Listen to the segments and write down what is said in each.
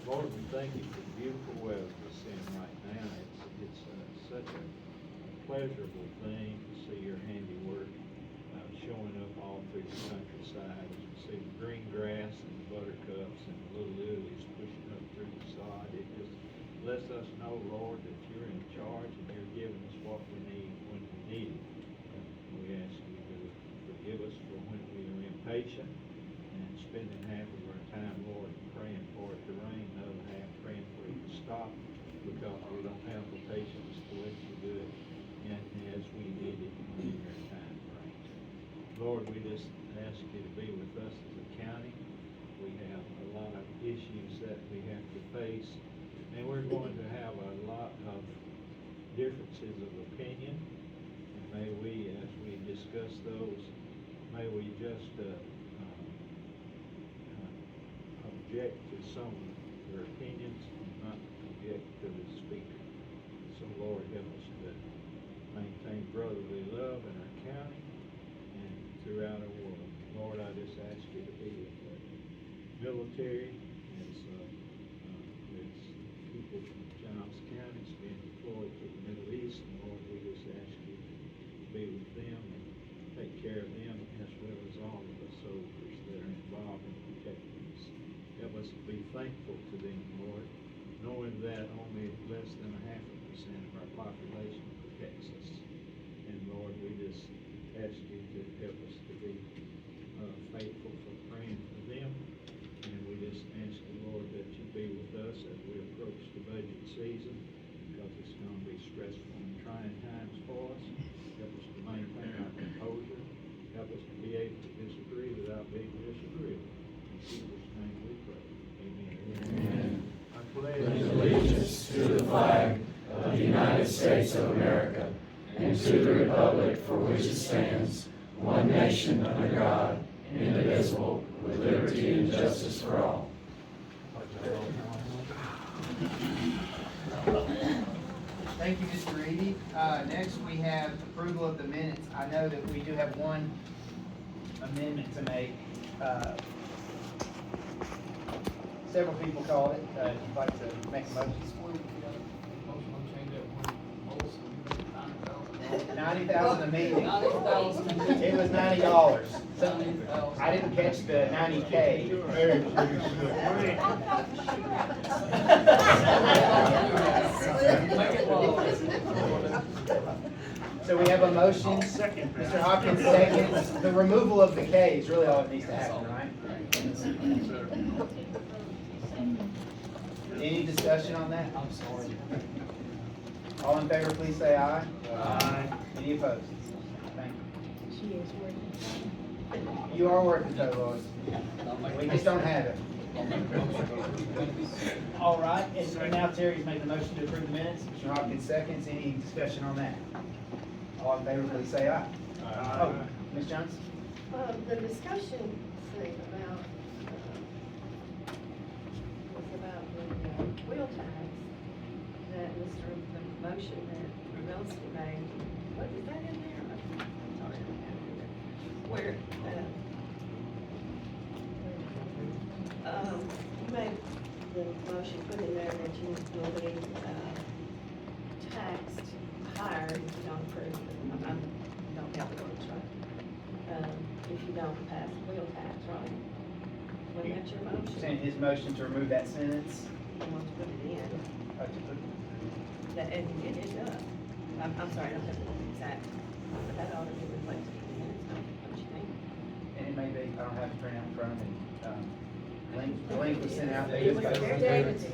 Lord, we thank you for the beautiful weather we're seeing right now. It's such a pleasurable thing to see your handiwork showing up all through the countryside. As we see the green grass and the buttercups and the little lilies pushing up through the sod. It just lets us know, Lord, that you're in charge and you're giving us what we need when we need it. We ask you to forgive us for when we are impatient and spending half of our time, Lord, praying for it to rain, the other half praying for it to stop because we don't have the patience to let you do it and as we need it when your time brings. Lord, we just ask you to be with us as a county. We have a lot of issues that we have to face, and we're going to have a lot of differences of opinion. And may we, as we discuss those, may we just object to some of their opinions and not object to the speaker. So Lord, help us to maintain brotherly love in our county and throughout our world. Lord, I just ask you to be with the military as people from Giles County being deployed to the Middle East. And Lord, we just ask you to be with them and take care of them as well as all of the soldiers that are involved in protecting us. Help us to be thankful to them, Lord, knowing that only less than 0.5% of our population protects us. And Lord, we just ask you to help us to be faithful for praying for them. And we just ask you, Lord, that you be with us as we approach the budget season, because it's going to be stressful and trying times for us. Help us to maintain our composure. Help us to be able to disagree without being disagreeable. In Jesus' name we pray. Amen. Amen. I pledge Allegiance to the flag of the United States of America and to the republic for which it stands, one nation under God, indivisible, with liberty and justice for all. Thank you, Mr. Reedy. Next, we have approval of the minutes. I know that we do have one amendment to make. Several people called it. If you'd like to make a motion. $90,000 a meeting. It was $90. So I didn't catch the 90K. So we have a motion. Mr. Hopkins seconds. The removal of the K is really all that needs to happen, right? Any discussion on that? I'm sorry. All in favor, please say aye. Aye. Any opposed? Thank She is working. you. You are working, though, Lois. We just don't have it. All right, and now Terry's made the motion to approve the minutes. Mr. Hopkins seconds. Any discussion on that? All in favor, please say aye. Oh, Ms. Jones? The discussion thing about, was about the wheel tax that the motion that Rubelski made. What, is that in there? I'm sorry, I don't have it in there. Where, you made the motion, put in there that you will be, taxed higher if you don't approve, I don't have the words right. If you don't pass the wheel tax, right? Wasn't that your motion? Saying his motion to remove that sentence. You want to put it in, that, and you did it up. I'm sorry, I don't have the exact, but that ought to be reflected in the minutes, don't you think? And it may be, I don't have the print out in front of me. The link was sent out. It was David's.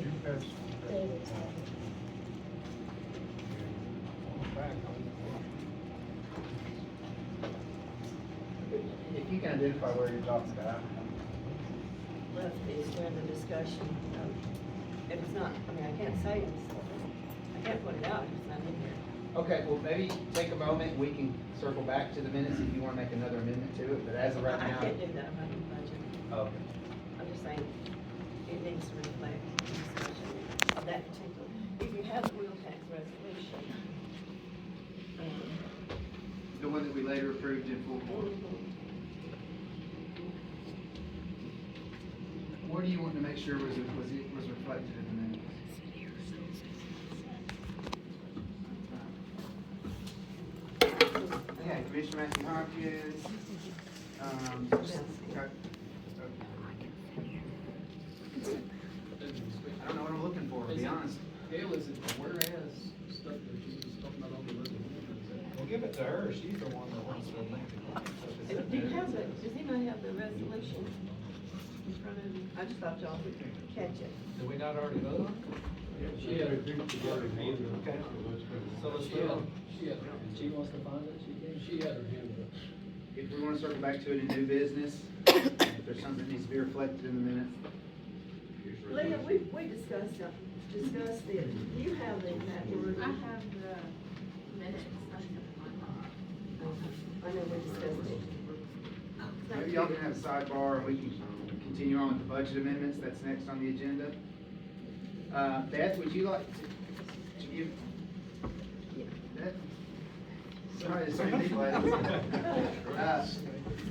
If you can identify where you're talking about. Left is where the discussion, if it's not, I mean, I can't say it's, I can't put it out if it's not in here. Okay, well, maybe take a moment, we can circle back to the minutes if you want to make another amendment to it, but as of right I now. can't do that, I'm not in the budget. Okay. I'm just saying, it needs to reflect the discussion of that particular, if you have the wheel tax resolution. The one that we later approved in full board. Where what do you want to make sure was reflected in the minutes? Okay, Commissioner Matthew Hopkins, got- I don't know what I'm looking for, to be honest. Gail, is it the whereas stuff that you was talking about on the resolution? Well, give it to her, she's the one that wants to make the claim. So if it's in Do you there, have the, does anybody have the resolution in front of you? I just thought y'all would catch it. Did we not already vote on it? She had it. Okay. So let's vote. She wants to find it, she had her hand up. If we want to circle back to it in new business, if there's something that needs to be reflected in the minutes. Leah, we discussed it. Do you have the exact word? I have the minutes, I know we discussed it. Maybe y'all can have a sidebar and we can continue on with the budget amendments. That's next on the agenda. Beth, would you like to give? Beth? Sorry, there's so many people.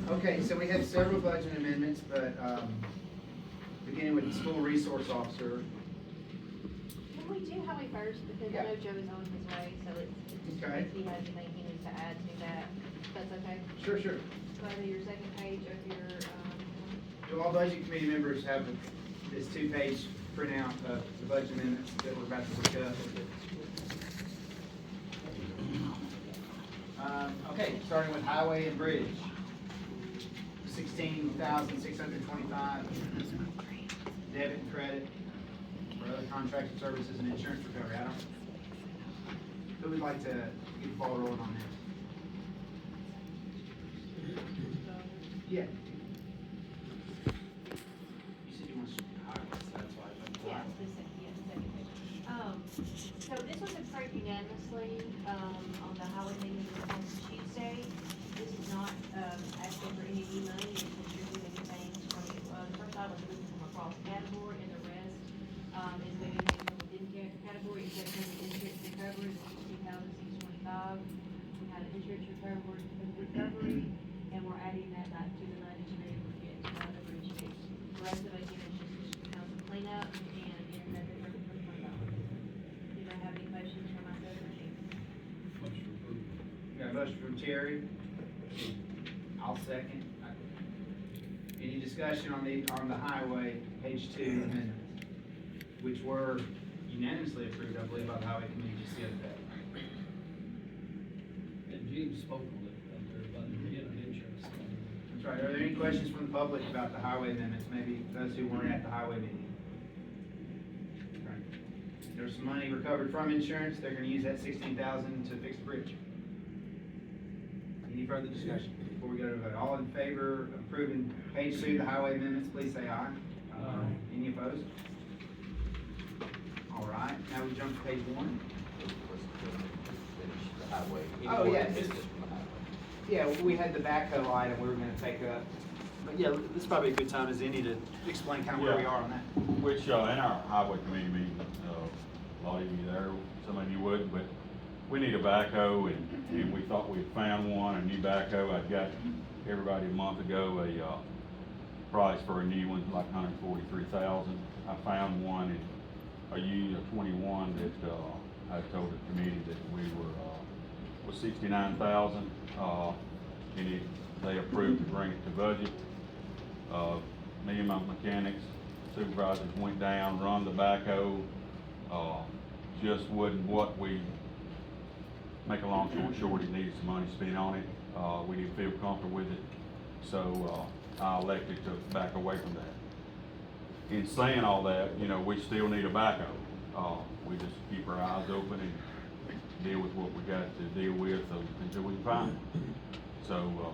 Okay, so we have several budget amendments, but, beginning with the school resource officer. Can we do Howie first, because I know Joe is on his way, so it's, Okay. if he has anything he needs to add to that, if that's okay. Sure. Go to your second page of your, Do all budget committee members have this two-page printout of the budget amendments that we're about to discuss? Okay, starting with highway and bridge. 16,625. Debit and credit for other contracted services and insurance recovery. Who would like to get the ball rolling on this? Yeah. You said you want to do highways, so that's why. yeah, the second page. So this was approved unanimously, on the highway meeting on Tuesday. This is not, asking for any new money, it's distributing things from, the first item was moving from across category, and the rest, is moving things from within category, except for the insurance recovery, $16,625. We had an insurance recovery, and we're adding that back to the 92 we get to the bridge fee. The rest of it, again, is just becomes a cleanup and internet recovery for $20. Do I have any motions for myself or you? Motion approved. Got a motion from Terry. I'll second. Any discussion on the highway, page 2 amendments, which were unanimously approved, I believe, by the highway committee just the other day. And Gene spoke on it, out there about the insurance. That's right. Are there any questions from the public about the highway amendments, maybe those who weren't at the highway meeting? Okay. There's some money recovered from insurance, they're gonna use that 16,000 to fix the bridge. Any further discussion before we go to vote? All in favor of approving page 2, the highway amendments, please say aye. Aye. Any opposed? All right, now we jump to page 1. Oh, yeah. Yeah, we had the backhoe item we were gonna take up. But yeah, this is probably a good time as any to explain kind of where we are on that. Which, in our highway committee meeting, a lot of you there, some of you wouldn't, but we need a backhoe, and we thought we'd found one, a new backhoe. I'd got everybody a month ago a price for a new one, like $143,000. I found one in a Union 21 that, I told the committee that we were, was $69,000, and they approved to bring it to budget. Me and my mechanics, supervisors went down, run the backhoe, just wasn't what we, make a long story short, it needed some money spent on it. We didn't feel comfortable with it, so, I elected to back away from that. In saying all that, we still need a backhoe. We just keep our eyes open and deal with what we got to deal with until we can find it. So,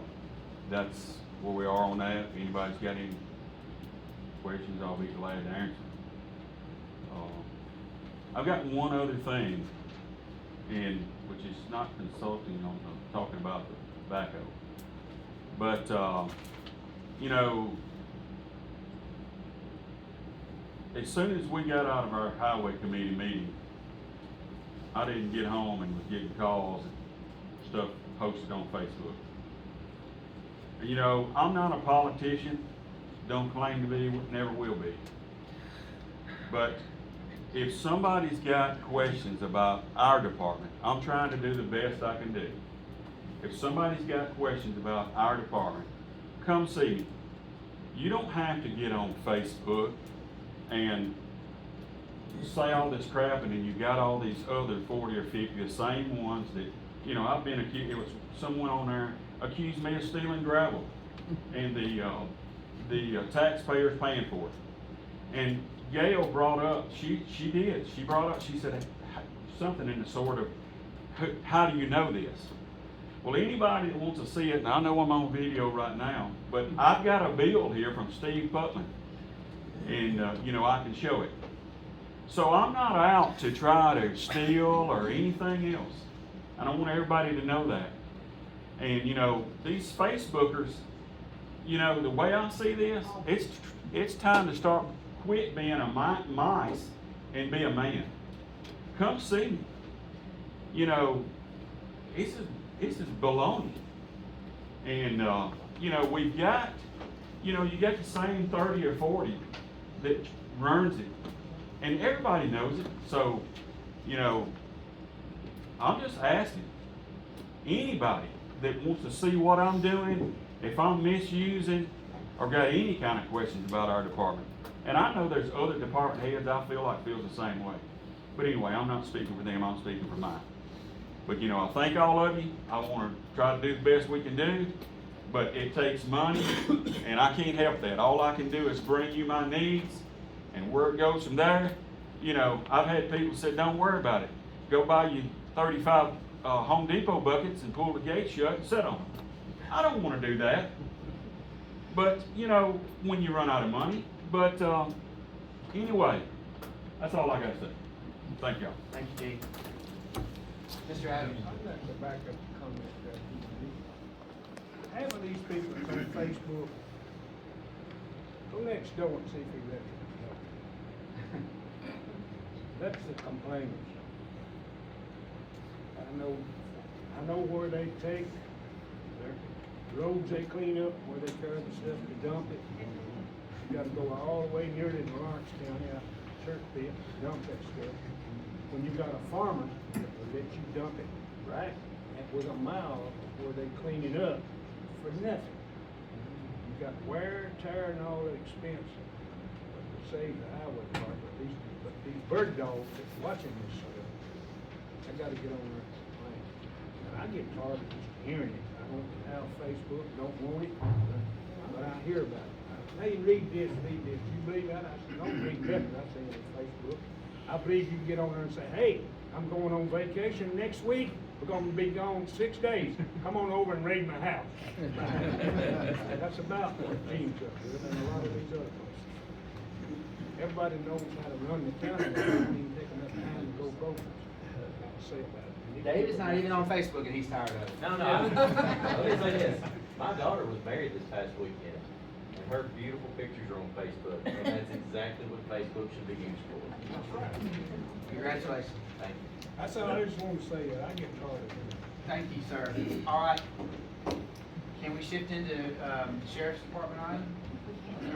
that's where we are on that. If anybody's got any questions, I'll be glad to answer. I've got one other thing, which is not consulting on talking about the backhoe. But, as soon as we got out of our highway committee meeting, I didn't get home and was getting calls and stuff posted on Facebook. I'm not a politician, don't claim to be, never will be. But if somebody's got questions about our department, I'm trying to do the best I can do. If somebody's got questions about our department, come see me. You don't have to get on Facebook and say all this crap, and then you got all these other 40 or 50, the same ones that, you know, I've been accused, it was someone on there accused me of stealing gravel, and the taxpayers paying for it. And Gail brought up, she brought up, she said something in the sort of, how do you know this? Well, anybody that wants to see it, and I know I'm on video right now, but I've got a bill here from Steve Putman, and, you know, I can show it. So I'm not out to try to steal or anything else. I don't want everybody to know that. And, you know, these Facebookers, you know, the way I see this, it's time to start quit being a mice and be a man. Come see me. You know, this is baloney. And, you know, we've got, you know, you got the same 30 or 40 that runs it. And everybody knows it. So, you know, I'm just asking anybody that wants to see what I'm doing, if I'm misusing or got any kind of questions about our department. And I know there's other department heads I feel like feels the same way. But anyway, I'm not speaking for them, I'm speaking for mine. But you know, I thank all of you. I want to try to do the best we can do, but it takes money, and I can't help that. All I can do is bring you my needs, and where it goes from there, you know, I've had people say, don't worry about it. Go buy you 35 Home Depot buckets and pull the gate shut and sit on them. I don't want to do that. But, you know, when you run out of money. But anyway, that's all I got to say. Thank y'all. Thank you, Dean. Mr. Adams. I'd like to back up the comment there. Half of these people that's on Facebook, go next door and see if he left it. That's the complainers. I know where they take their roads they clean up, where they carry the stuff to dump it. You gotta go all the way nearly to Lawrence County, out to Church Pit, to dump that stuff. When you got a farmer that will let you dump it right at with a mile where they clean it up for nothing. You got wear, tear, and all that expense. But to save the highway department, but these bird dogs that's watching this stuff, I gotta get on their plan. And I get tired of just hearing it. I don't have Facebook, don't want it, but I hear about it. Hey, read this. You believe that? I said, don't read nothing I see on Facebook. I believe you can get on there and say, hey, I'm going on vacation next week. We're gonna be gone 6 days. Come on over and raid my house. That's about what Gene's up with, and a lot of these other places. Everybody knows how to run the county, they don't even take enough time to go programs. I'll say about it. Dave is not even on Facebook and he's tired of it. No, let me say this. My daughter was married this past weekend, and her beautiful pictures are on Facebook, and that's exactly what Facebook should be used for. Congratulations. Thank you. That's all I just wanted to say, I get tired of it. Thank you, sir. All right. Can we shift into Sheriff's Department item?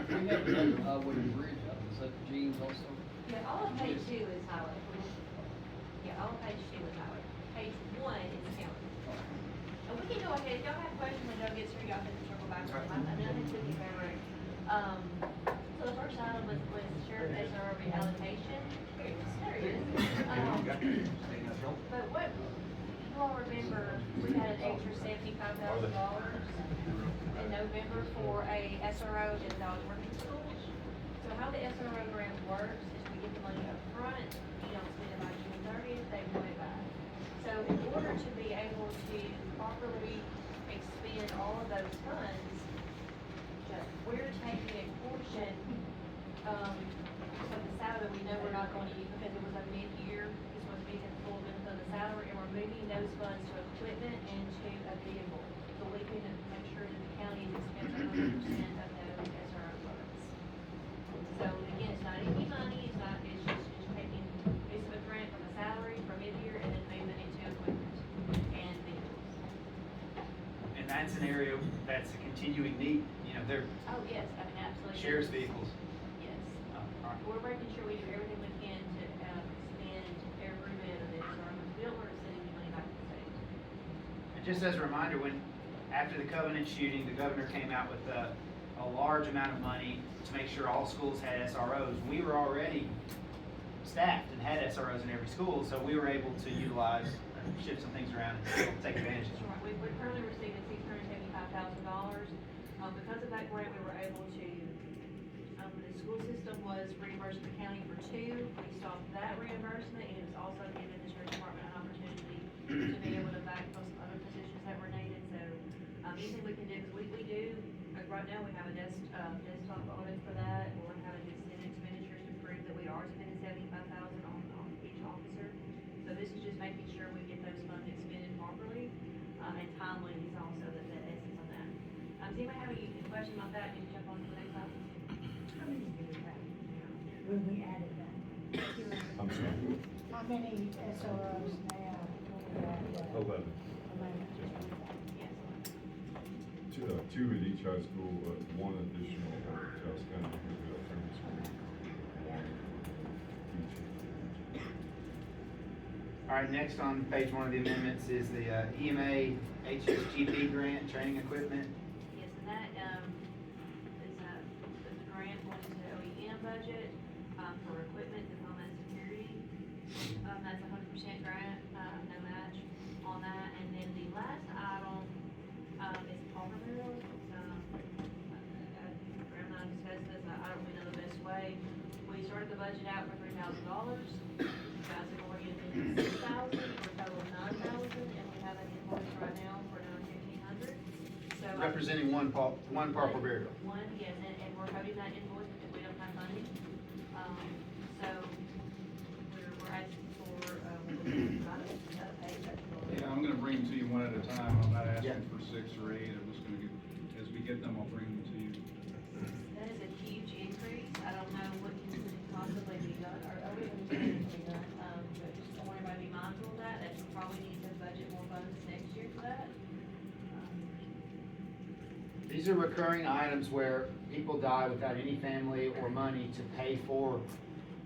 We have another Wooded Bridge up, is that Gene's also? Yeah, all of page 2 is highway. Yeah, all of page 2 is highway. Page 1 is county. And we can go ahead, if y'all have questions when Joe gets here, y'all can circle back on them. I know it's in the favor. So the first item was Sheriff SRO reallocation. There it is. But what, you all remember, we had an extra $75,000 in November for a SRO in the Dodge Working Schools. So how the SRO grant works is we get the money up front, you don't spend it by June 30th, they want it back. So in order to be able to properly expend all of those funds, we're taking a portion, of the salary we know we're not going to use because it was a mid-year, this was being the full benefit of the salary, and we're moving those funds to equipment and to a vehicle. So we can make sure that the county is expending 100% of those SRO funds. So again, it's not any money, it's just taking a piece of a grant from the salary for mid-year and then moving it to equipment and vehicles. And that's an area that's a continuing need. You know, they're, Oh, yes, I mean, absolutely. obviously. Sheriff's vehicles. Yes. Oh, all right. We're making sure we do everything we can to, spend every bit of it, so we don't want to send any money back to the state. And just as a reminder, after the Covenant shooting, the governor came out with a large amount of money to make sure all schools had SROs. We were already staffed and had SROs in every school, so we were able to utilize, shift some things around and still take advantage of That's them. right. We're currently receiving $675,000. Because of that grant, we were able to, the school system was reimbursing the county for 2. We stopped that reimbursement, and it was also giving the sheriff's department an opportunity to be able to backfill some other positions that were needed. So, anything we can do, because we do, right now, we have a desktop audit for that. We're having to send expenditures to prove that we are spending $75,000 on each officer. So this is just making sure we get those funds expended properly, and timely is also the essence of that. Does anybody have any questions about that? Can you jump on to the next slide? How many do we have now, when we added that? I'm sorry. How many SROs now? when we added that? 11. 11. Yes. Two at each high school, one additional at Charles County, Alternative School. All right, next on page 1 of the amendments is the EMA HSGP grant, training equipment. Yes, and that, is, the grant went to the OEM budget, for equipment and homeland security. That's 100% grant, no match on that. And then the last item, is Palmer Mills. Grandma discussed this, I don't really know the best way. We started the budget out for $3,000. You guys have already been $6,000, for a total of $9,000, and we have an invoice right now for $1,500. So. Representing one Parker burial. One, yes, and we're coding that invoice because we don't have money. So we're asking for, pay that. Yeah, I'm gonna bring them to you one at a time, I'm not Yeah. asking for 6 or 8, I'm just gonna get, as we get them, I'll bring them to you. That is a huge increase. I don't know what can possibly be done, or we can be done, but just I want everybody to be mindful of that. That you probably need to budget more funds next year for that. These are recurring items where people die without any family or money to pay for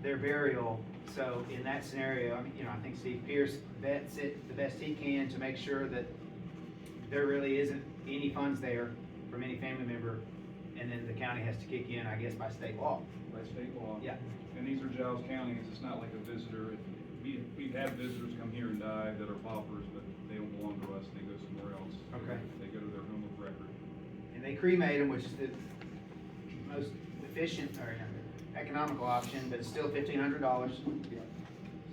their burial. So in that scenario, I mean, I think Steve Pierce vets it the best he can to make sure that there really isn't any funds there from any family member, and then the county has to kick in, I guess, by state law. By state law. Yeah. And these are Giles counties, it's not like a visitor, we've had visitors come here and die that are paupers, but they don't belong to us, they go somewhere else. Okay. They go to their home of record. And they cremate them, which is the most efficient or economical option, but it's still $1,500. So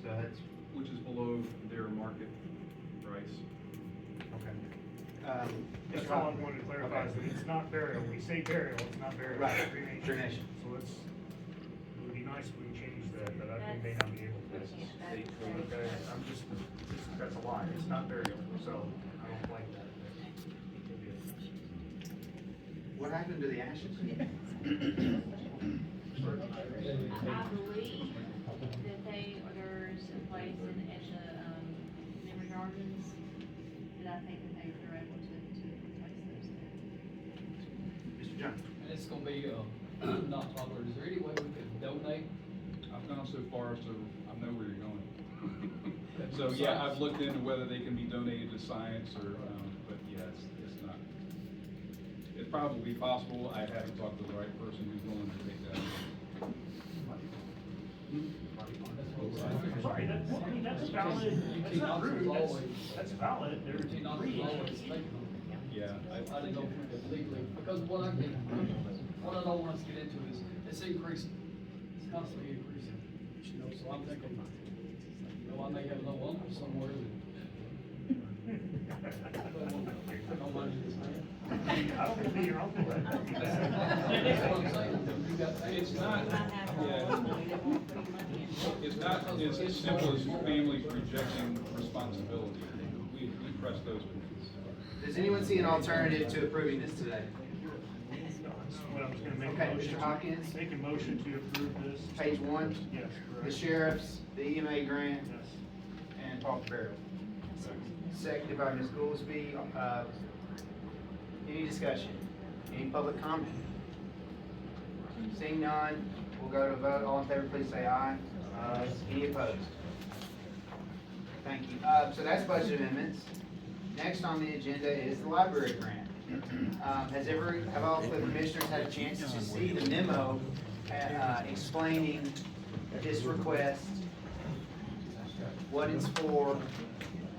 that's, Which is below their market price. okay. That's all I wanted to clarify, is that it's not burial, we say burial, it's not burial, Right. it's cremation. Cremation. So it would be nice if we changed that, but I think may not be able to. Okay, that's a lie, it's not burial, so I don't like that. What happened to the ashes? I believe that there's a place at the, memory gardens, that I think that they're able to place those there. Mr. John? And it's gonna be, not popular, is there any way we could donate? I've gone so far, so I know where you're going. So, yeah, I've looked into whether they can be donated to science or, but yeah, it's not. It's probably possible, I haven't talked to the right person who's willing to take that. Sorry, that's valid, that's not rude, that's valid, there's Routine officers always think of it. Yeah, I didn't know if we could legally, because what I don't want us to get into is, it's increasing, it's constantly increasing, so I'm thinking, I may have no uncle somewhere that. No money in his hand. I don't think your uncle. That's what I'm saying, you got. it's not, You might have yeah, somebody that won't put money in. it's not as simple as families rejecting responsibility. We press those points. Does anyone see an alternative to approving this today? Well, I'm just gonna make a Okay, motion. Mr. Hopkins? Make a motion to approve this. Page 1, Yes, the correct. sheriff's, the EMA grant, Yes. and Parker burial. Seconded by Ms. Goolsby. Any discussion? Any public comment? Seeing none, we'll go to a vote. All in favor, please say aye. Any opposed? Thank you. So that's budget amendments. Next on the agenda is the library grant. Have all the commissioners had a chance to see the memo explaining this request, what it's for?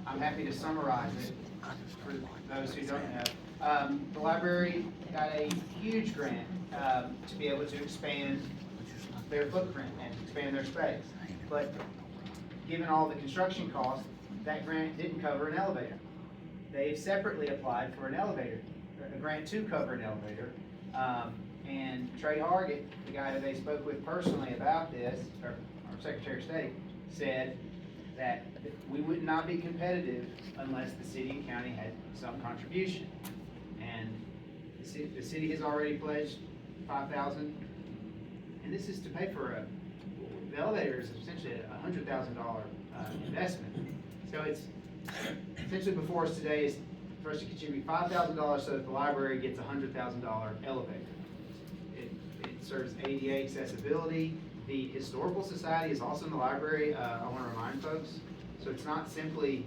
I'm happy to summarize it for those who don't know. The library got a huge grant to be able to expand their footprint and expand their space. But given all the construction costs, that grant didn't cover an elevator. They've separately applied for an elevator, a grant to cover an elevator. And Trey Hargett, the guy that they spoke with personally about this, or our Secretary of State, said that we would not be competitive unless the city and county had some contribution. And the city has already pledged $5,000, and this is to pay for the elevator is essentially a $100,000 investment. So it's essentially before us today is for us to contribute $5,000 so that the library gets a $100,000 elevator. It serves ADA accessibility. The Historical Society is also in the library, I want to remind folks. So it's not simply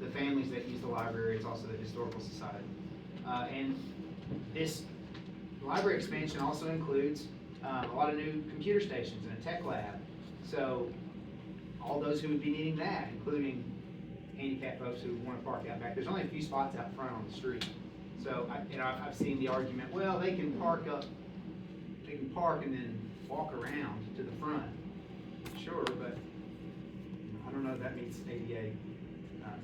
the families that use the library, it's also the Historical Society. And this library expansion also includes a lot of new computer stations and a tech lab. So all those who would be needing that, including handicapped folks who want to park out back. There's only a few spots out front on the street. So I've seen the argument, well, they can park and then walk around to the front. Sure, but I don't know if that meets ADA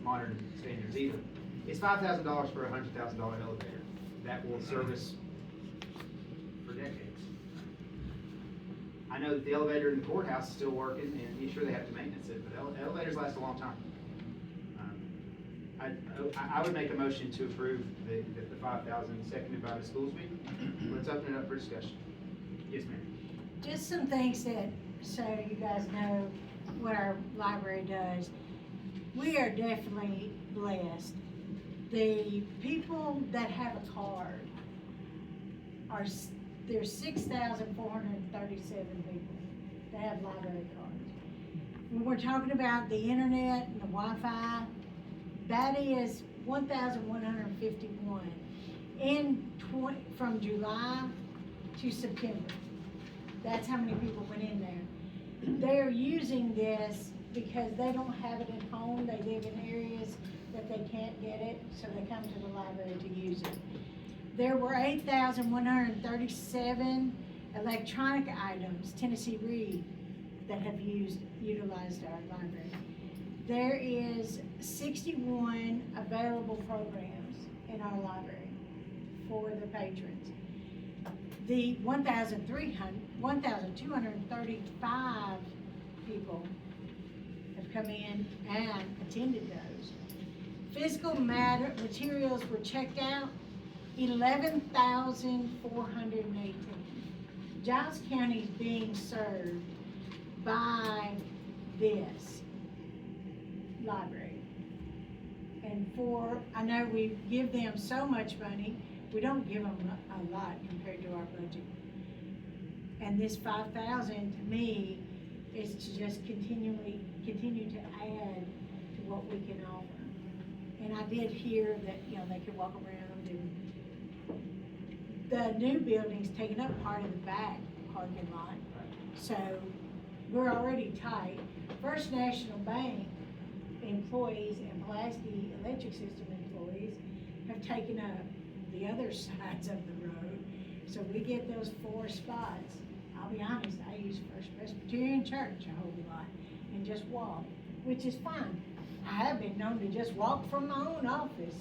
modern standards either. It's $5,000 for a $100,000 elevator. That will service for decades. I know that the elevator in the courthouse is still working, and sure they have to maintenance it, but elevators last a long time. I would make a motion to approve the $5,000, seconded by Ms. Goolsby. Let's open it up for discussion. Yes, ma'am. Just some things that, so you guys know what our library does. We are definitely blessed. The people that have a card there's 6,437 people that have library cards. When we're talking about the internet and the Wi-Fi, that is 1,151 from July to September. That's how many people went in there. They're using this because they don't have it at home. They live in areas that they can't get it, so they come to the library to use it. There were 8,137 electronic items, Tennessee Read, that have utilized our library. There is 61 available programs in our library for the patrons. The 1,235 people have come in and attended those. Physical materials were checked out, 11,418. Giles County is being served by this library. And I know we give them so much money, we don't give them a lot compared to our budget. And this 5,000 to me is to just continue to add to what we can offer. And I did hear that, they could walk around, and the new building's taking up part of the back parking lot. So we're already tight. First National Bank employees and Pulaski Electric System employees have taken up the other sides of the road. So we get those 4 spots. I'll be honest, I use First Presbyterian Church a whole lot and just walk, which is fine. I have been known to just walk from my own office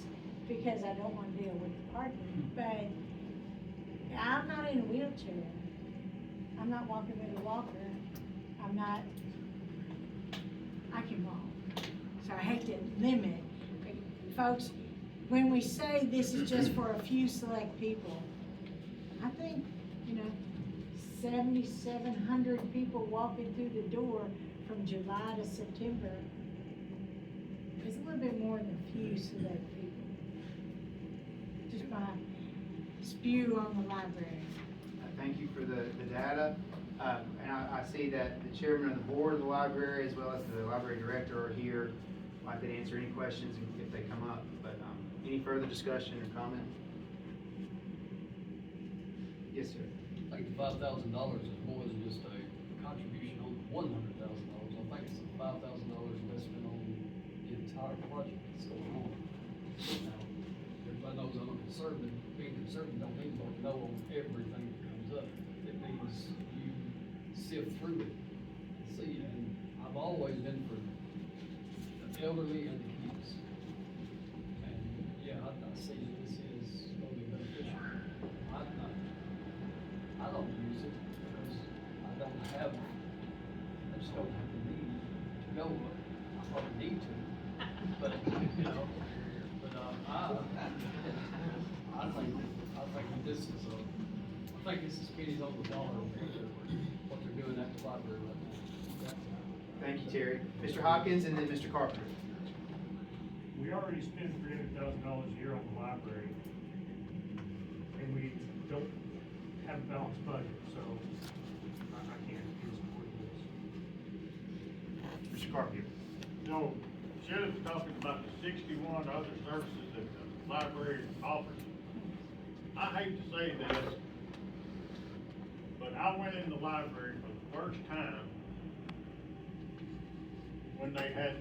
because I don't want to deal with the parking. But I'm not in a wheelchair. I'm not walking with a walker. I can walk. So I hate to limit. But folks, when we say this is just for a few select people, I think, 7,700 people walking through the door from July to September is a little bit more than a few select people. Just my spew on the library. thank you for the data. And I see that the chairman of the board of the library, as well as the library director are here. Like to answer any questions if they come up, but, any further discussion or comment? Yes, sir. I think the $5,000 is more than just a contribution on $100,000. I think it's $5,000 investment on the entire project that's going on. Now, everybody knows I'm a conservative. Being conservative don't mean you know on everything that comes up. It means you sift through it and see. And I've always been for the elderly and the kids. And yeah, I see that this is going to be beneficial. I don't use it because I don't have, I just don't have the need to go. I probably need to, but, you know, but, I think that this is I think this is pennies on the dollar what they're doing at the library right now. Thank you, Terry. Mr. Hopkins and then Mr. Carpenter. We already spend $300,000 a year on the library, and we don't have a balanced budget, so I can't support this. Mr. Carpenter. No, Sheriff's talking about the 61 other services that the library offers. I hate to say this, but I went in the library for the first time when they had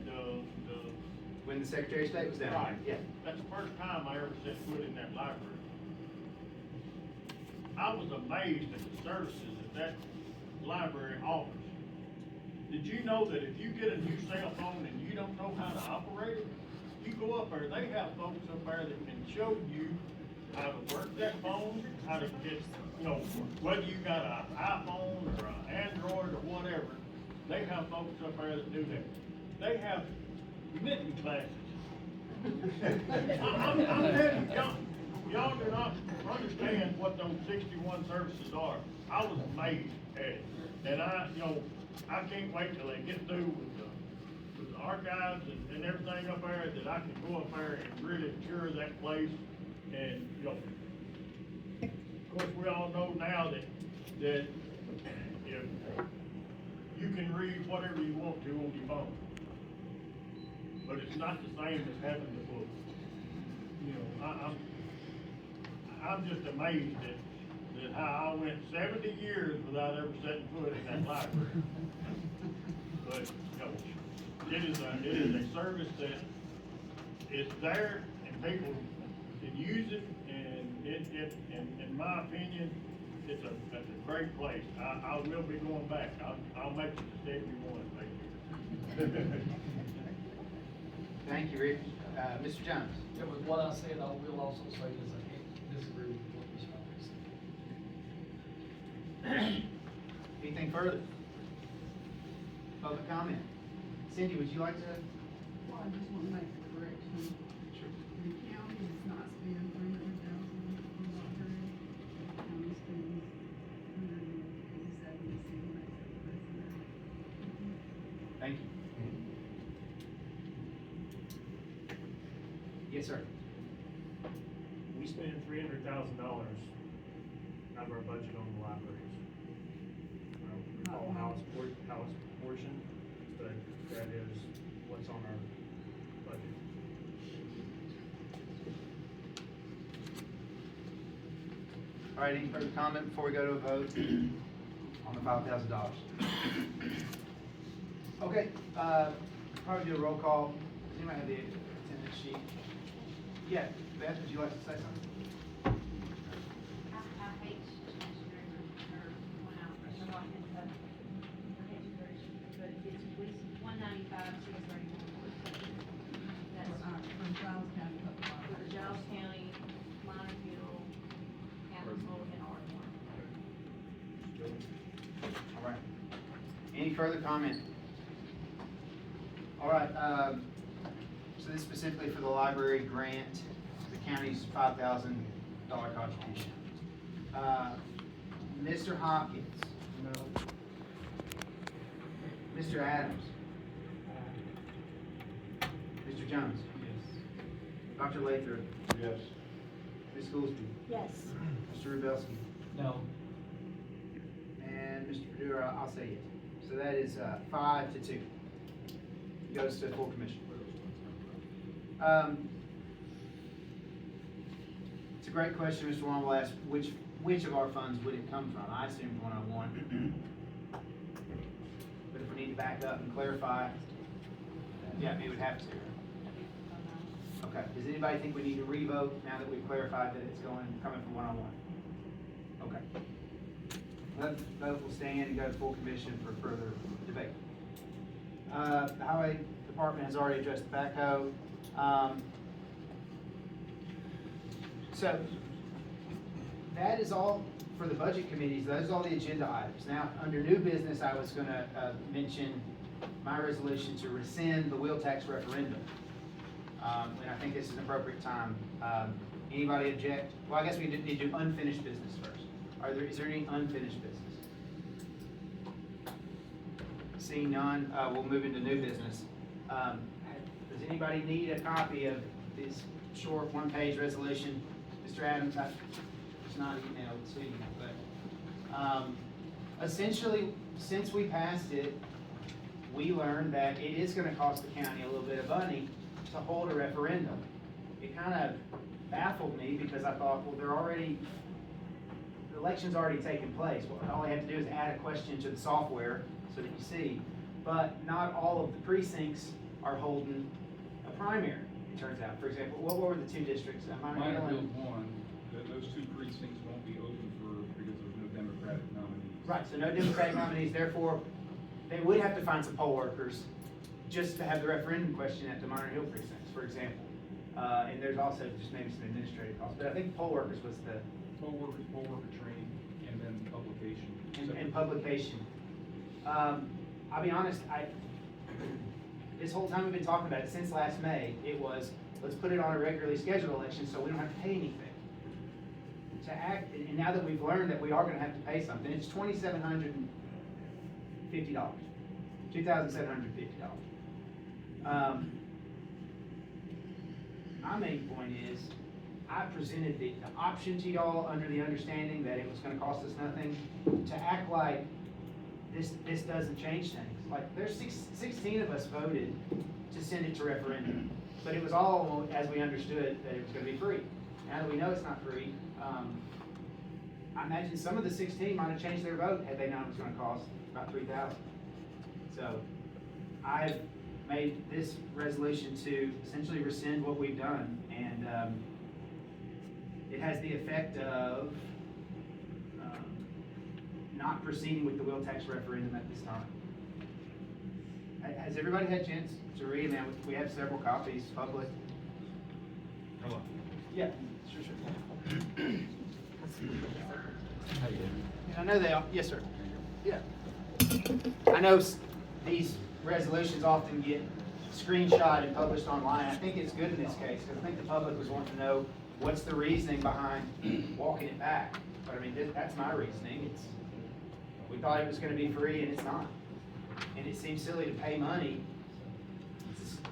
When the Secretary of State was down Right. here? Yeah. That's the first time I ever set foot in that library. I was amazed at the services that library offers. Did you know that if you get a new cell phone and you don't know how to operate it, you go up there, they have folks up there that can show you how to work that phone, how to get, you know, whether you got an iPhone or an Android or whatever, they have folks up there that do that. They have knitting classes. I'm telling you, y'all do not understand what those 61 services are. I was amazed at it. And I can't wait till they get through with the archives and everything up there, that I can go up there and really tour that place. And, of course, we all know now that if you can read whatever you want to on your phone, but it's not the same as having the book. I'm just amazed at how I went 70 years without ever setting foot in that library. But, it is a service that is there and people can use it, and in my opinion, it's a great place. I will be going back. I'll make it to 71, maybe. Thank you, Rick. Mr. Jones. Yeah, with what I said, I will also say this, I can't disagree with what Ms. Hopkins said. Anything further? Public comment? Cindy, would you like to? Well, I just want to make a correction. Sure. The county does not spend $300,000 on library. The county spends $187 to see who makes up the rest of that. Thank you. Yes, sir. We spend $300,000 out of our budget on the libraries. I don't recall how it's proportioned, but that is what's on our budget. All right, any further comment before we go to a vote on the $5,000? Okay, probably do a roll call. Does anybody have the attendance sheet? Yeah, Beth, would you like to say something? I hate to change or one out, or talking, but it's 195, 631. That's From Giles County Public for Library. the Giles County, Montefiore, Council, and Ardmore. All right. Any further comment? All right, so this is specifically for the library grant, the county's $5,000 contribution. Mr. Hopkins? No. Mr. Adams? Mr. Jones? Yes. Dr. Lathrop? Yes. Ms. Goolsby? Yes. Mr. Rubelski? No. or I'll say yes. So that is 5-2. Goes to full commission. It's a great question, Mr. Wong will ask, which of our funds would it come from? I assumed 101. But if we need to back up and clarify, yeah, we would have to. Okay, does anybody think we need to revote now that we've clarified that it's coming from 101? Okay. Vote will stand and go to full commission for further debate. The highway department has already addressed the backhoe. So that is all for the budget committees. Those are all the agenda items. Now, under new business, I was gonna mention my resolution to rescind the wheel tax referendum. And I think this is an appropriate time. Anybody object? Well, I guess we need to do unfinished business first. Is there any unfinished business? Seeing none, we'll move into new business. Does anybody need a copy of this short one-page resolution? Mr. Adams, it's not emailed to you, but essentially, since we passed it, we learned that it is gonna cost the county a little bit of money to hold a referendum. It kind of baffled me because I thought, well, the election's already taken place. Well, all they have to do is add a question to the software so that you see. But not all of the precincts are holding a primary, it turns out. For example, what were the two districts? Minor Hills won, those two precincts won't be open because there's no Democratic nominees. Right, so no Democratic nominees, therefore, they would have to find some poll workers just to have the referendum question at the Minor Hill precincts, for example. And there's also just maybe some administrative costs, but I think poll workers was the. Poll worker training, and then publication. And publication. I'll be honest, this whole time we've been talking about it, since last May, it was, let's put it on a regularly scheduled election so we don't have to pay anything. To act, and now that we've learned that we are gonna have to pay something, it's $2,750, $2,750. My main point is, I presented the option to y'all under the understanding that it was gonna cost us nothing, to act like this doesn't change things. Like, there's 16 of us voted to send it to referendum, but it was all, as we understood, that it was gonna be free. Now that we know it's not free, I imagine some of the 16 might have changed their vote had they known it was gonna cost about $3,000. So, I've made this resolution to essentially rescind what we've done, and it has the effect of not proceeding with the wheel tax referendum at this time. Has everybody had a chance to read? Now, we have several copies, public. Hello. Yeah, sure. How you doing? I know they are, yes, sir. Yeah. I know these resolutions often get screenshot and published online. I think it's good in this case, because I think the public was wanting to know what's the reasoning behind walking it back. But I mean, that's my reasoning. We thought it was gonna be free, and it's not. And it seems silly to pay money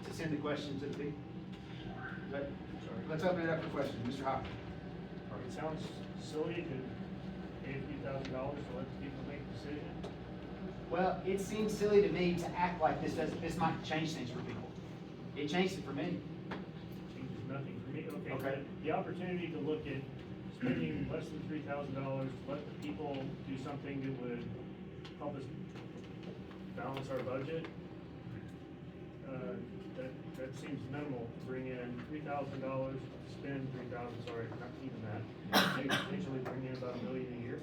to send the question to the people. But, let's open it up for questions. Mr. Hopkins. It sounds silly to pay a few $1,000 to let the people make a decision. Well, it seems silly to me to act like this might change things for people. It changed it for me. Changes nothing for me, okay. Okay. But the opportunity to look at spending less than $3,000, let the people do something that would help us balance our budget, that seems minimal to bring in $3,000, spend $3,000, sorry, not even that. Maybe potentially bring in about $1 million a year.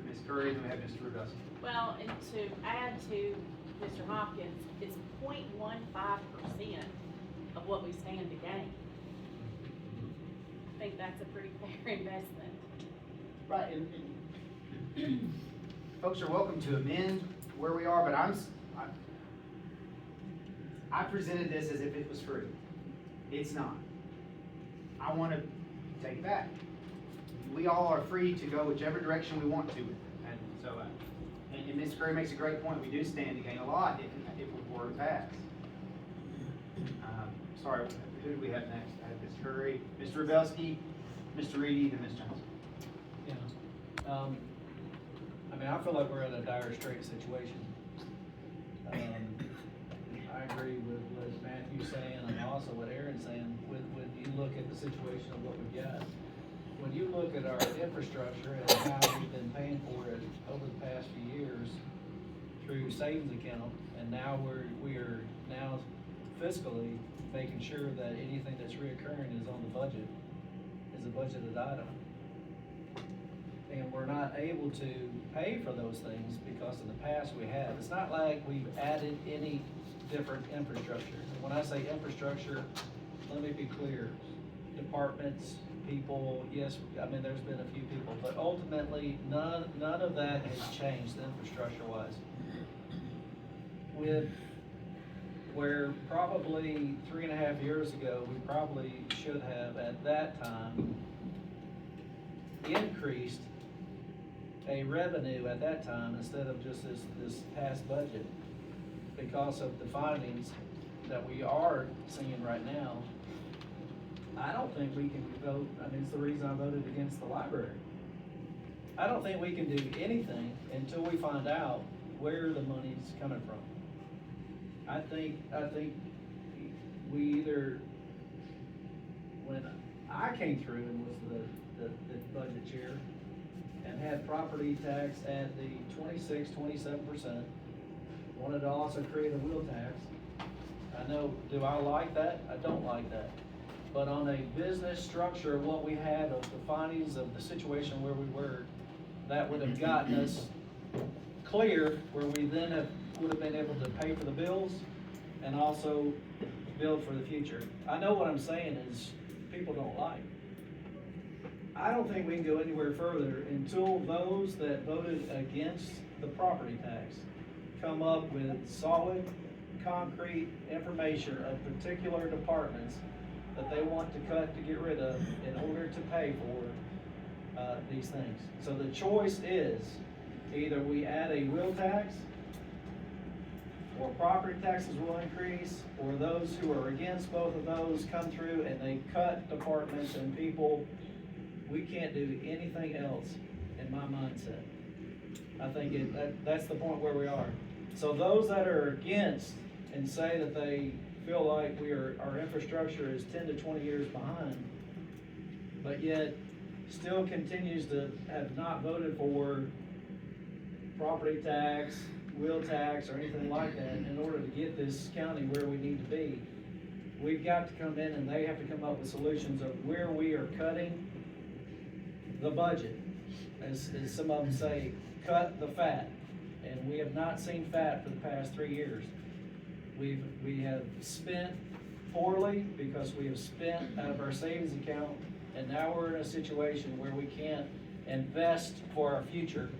Ms. Curry, then we have Mr. Rubelson. Well, and to add to Mr. Hopkins, it's 0.15% of what we stand to gain. I think that's a pretty fair investment. Right, and folks are welcome to amend where we are, but I presented this as if it was free. It's not. I want to take it back. We all are free to go whichever direction we want to with it. And so, and Ms. Curry makes a great point. We do stand to gain a lot if we were to pass. Sorry, who do we have next? I have Ms. Curry, Mr. Rubelski, Mr. Reedy, then Ms. Johnson. Yeah. I mean, I feel like we're in a dire straight situation. I agree with what Matthew's saying and also what Aaron's saying, when you look at the situation of what we've got. When you look at our infrastructure and how we've been paying for it over the past few years through savings account, and now we are now fiscally making sure that anything that's reoccurring is on the budget, is a budgeted item. And we're not able to pay for those things because in the past we have. It's not like we've added any different infrastructure. And when I say infrastructure, let me be clear, departments, people, yes, I mean, there's been a few people, but ultimately, none of that has changed infrastructure-wise. With where probably 3.5 years ago, we probably should have at that time increased a revenue at that time instead of just this past budget, because of the findings that we are seeing right now. I don't think we can vote, I mean, it's the reason I voted against the library. I don't think we can do anything until we find out where the money's coming from. I think we either, when I came through and was the budget chair and had property tax at the 27%, wanted to also create a wheel tax. I know, do I like that? I don't like that. But on a business structure of what we had, of the findings of the situation where we were, that would have gotten us clear where we then would have been able to pay for the bills and also build for the future. I know what I'm saying is people don't like. I don't think we can go anywhere further until those that voted against the property tax come up with solid, concrete information of particular departments that they want to cut to get rid of in order to pay for these things. So the choice is either we add a wheel tax, or property taxes will increase, or those who are against both of those come through and they cut departments and people. We can't do anything else in my mindset. I think that's the point where we are. So those that are against and say that they feel like our infrastructure is 10 to 20 years behind, but yet still continues to have not voted for property tax, wheel tax, or anything like that in order to get this county where we need to be. We've got to come in and they have to come up with solutions of where we are cutting the budget. As some of them say, cut the fat. And we have not seen fat for the past 3 years. We have spent poorly because we have spent out of our savings account, and now we're in a situation where we can't invest for our future.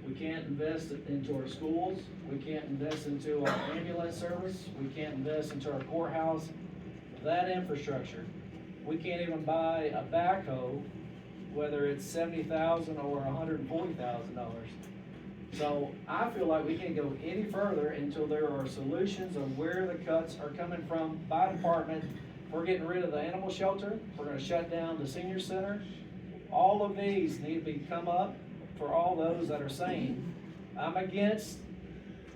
We can't invest into our schools, we can't invest into our ambulance service, we can't invest into our courthouse, that infrastructure. We can't even buy a backhoe, whether it's $70,000 or $140,000. So I feel like we can't go any further until there are solutions of where the cuts are coming from by department. We're getting rid of the animal shelter. We're gonna shut down the senior center. All of these need to come up for all those that are saying, I'm against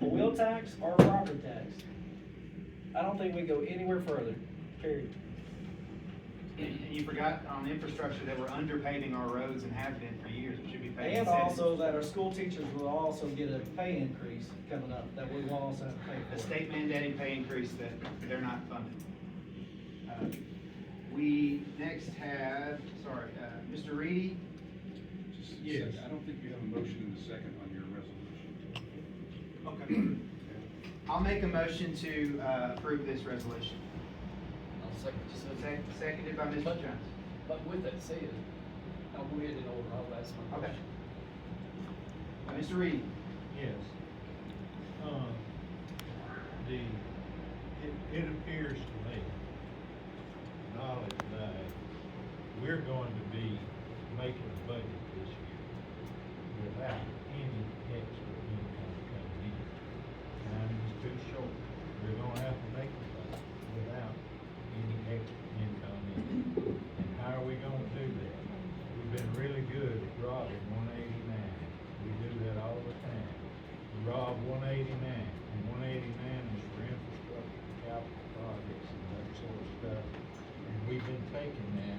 a wheel tax or a property tax. I don't think we can go anywhere further, period. You forgot on infrastructure that we're underpaving our roads and have been for years. It should be paid. And also that our school teachers will also get a pay increase coming up, that we will also have to pay for. A state mandated pay increase that they're not funding. We next have, Mr. Reedy. Just a Yes. second. I don't think you have a motion in the second on your resolution. Okay. I'll make a motion to approve this resolution. I'll second, just Seconded by Mr. Jones. But with that said, I'll go ahead and I'll ask my Okay. question. Mr. Reedy. Yes. It appears to me, knowledge that we're going to be making a budget this year without any extra income coming in. Time is too short. We're gonna have to make the budget without any extra income in. And how are we gonna do that? We've been really good at dropping 189. We do that all Rob 189, and 189 is for infrastructure, capital projects, and that sort of stuff. And we've been taking that,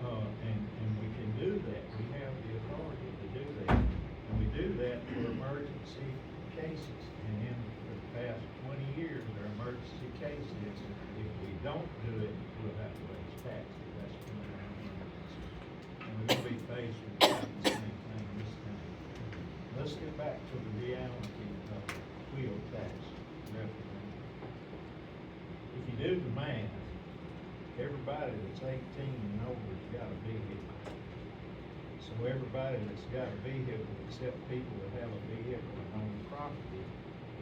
and we can do that, we have the authority to do that. And we do that for emergency cases, and in the past 20 years, our emergency cases, if we don't do it, we'll have to raise taxes, that's one of our emergencies. And we'll be faced with the same thing this time. Let's get back to the reality of wheel tax referendum. If you do the math, everybody that's 18 and over has got a vehicle. So everybody that's got a vehicle, except people that have a vehicle and own property,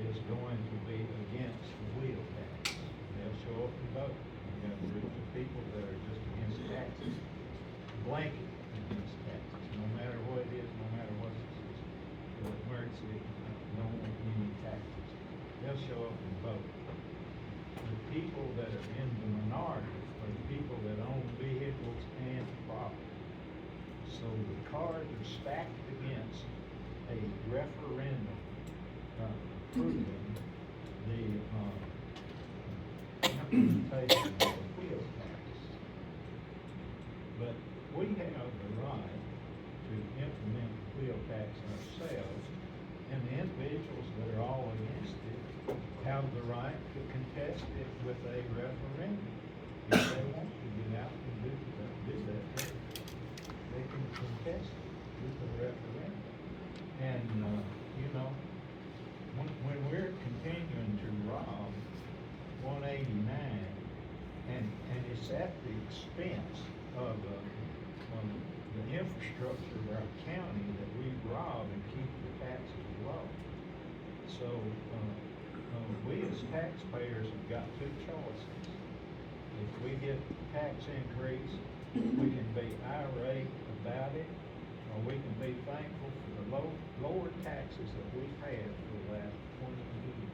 is going to be against the wheel tax. They'll show up and vote. You've got groups of people that are just against taxes, blanket against taxes, no matter what it is, no matter what it is. The emergency, no any taxes. They'll show up and vote. The people that are in the minority are the people that own vehicles and property. So the cards are stacked against a referendum approving the implementation of the wheel tax. But we have the right to implement the wheel tax ourselves, and the individuals that are all against it have the right to contest it with a referendum. If they want to get out and do that, they can contest it with a referendum. And, you know, when we're continuing to rob 189, and it's at the expense of the infrastructure of our county that we rob and keep the taxes low. So, we as taxpayers have got two choices. If we get tax increase, we can be irate about it, or we can be thankful for the lower taxes that we've had for the last 20 years.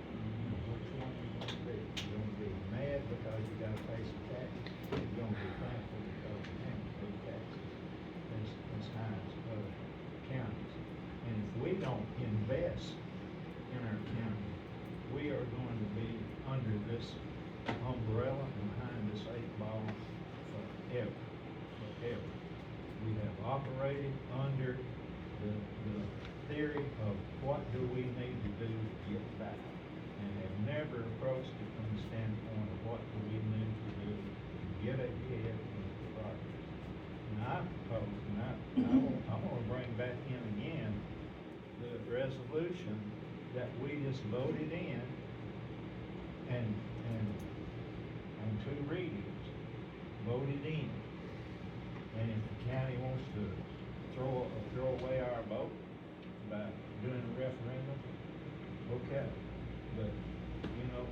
Which one are you gonna be? You're gonna be mad because you gotta pay some taxes, or you're gonna be thankful because you have to pay taxes as high as other counties. And if we don't invest in our county, we are going to be under this umbrella and behind this 8 ball forever. We have operated under the theory of what do we need to do to get back, and have never approached it from the standpoint of what do we need to do to get ahead in the progress. And I propose, and I want to bring back in again the resolution that we just voted in and on 2 readings, voted in. And if the county wants to throw away our vote by doing a referendum, okay. But, you know,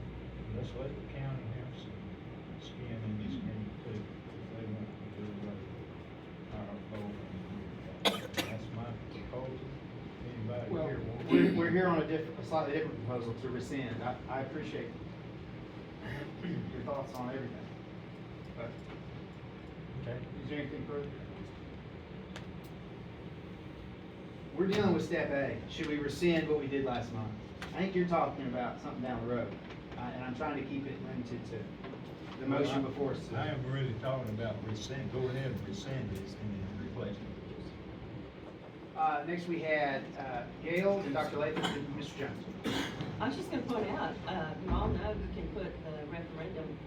let's let the county have some skin in this game too, if they want to do away with our vote. That's my proposal. Anybody Well, here want? we're here on a slightly different proposal to rescind. I appreciate your thoughts on everything. But, Okay. is there anything further? We're dealing with step A. Should we rescind what we did last month? I think you're talking about something down the road, and I'm trying to keep it limited to the motion before us. I am really talking about rescind, go ahead and rescind this and then replace it. Next we had, Gail and Dr. Latham and Mr. Jones. I was just gonna point out, you all know you can put the referendum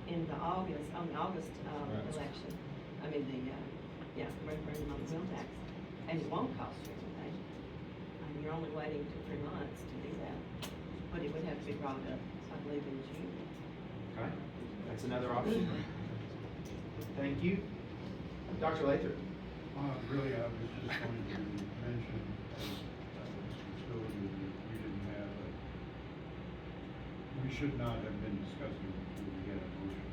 in the August, on the August, Right. election. I mean, the referendum on the wheel tax, and it won't cost you anything. You're only waiting 2 or 3 months to do that, but it would have to be brought up, I believe, in June. Okay, that's another option. Thank you. Dr. Latham. Really, I was just going to mention, Mr. Stillman, that we didn't have we should not have been discussing it before we get a motion.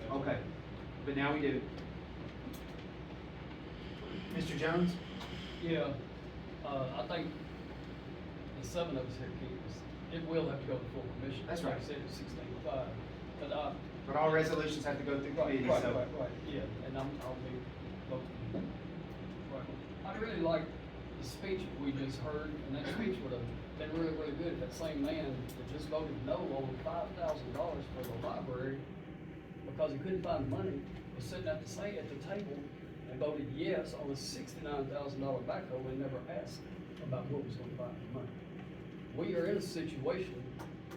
So, Okay, but now we do. Mr. Jones? Yeah, I think the 7 of us here, it will have to go to full commission. That's right. Like I said, it's 16:05, But all resolutions have to go through committee, Right, so. yeah, and I'll be voting. Right. I really like the speech we just heard, and that speech would have been really, really good if that same man that just voted no over $5,000 for the library because he couldn't find money, was sitting at the table and voted yes on a $69,000 backhoe and never asked about what was gonna buy the money. We are in a situation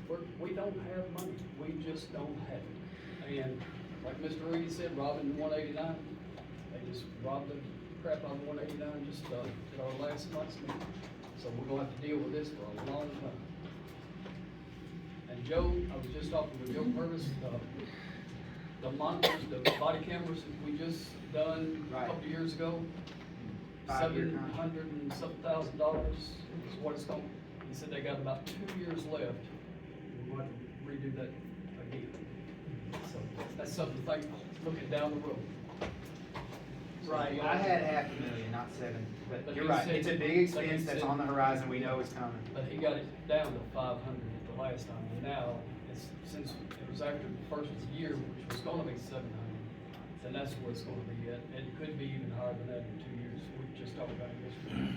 where we don't have money, we just don't have it. And like Mr. Reedy said, robbing 189, they just robbed the crap out of 189 just, at our last month's meeting. So we're gonna have to deal with this for a long time. And Joe, I was just talking with Joe Purvis, the monitors, the body cameras that we just done a couple of years ago. 5-year contract. $700 and some $1,000 is what it's going, he said they got about 2 years left. We're going to redo that again. So that's something to think, looking down the road. Right, I had $500,000, not 7, but But you're he right, said- it's a big like he expense that's said- on the horizon, we know it's coming. But he got it down to 500 at the last time, and now, it's, since it was after the first year, which was gonna be 700, then that's where it's gonna be at, and it could be even higher than that in 2 years, we just talked about it yesterday.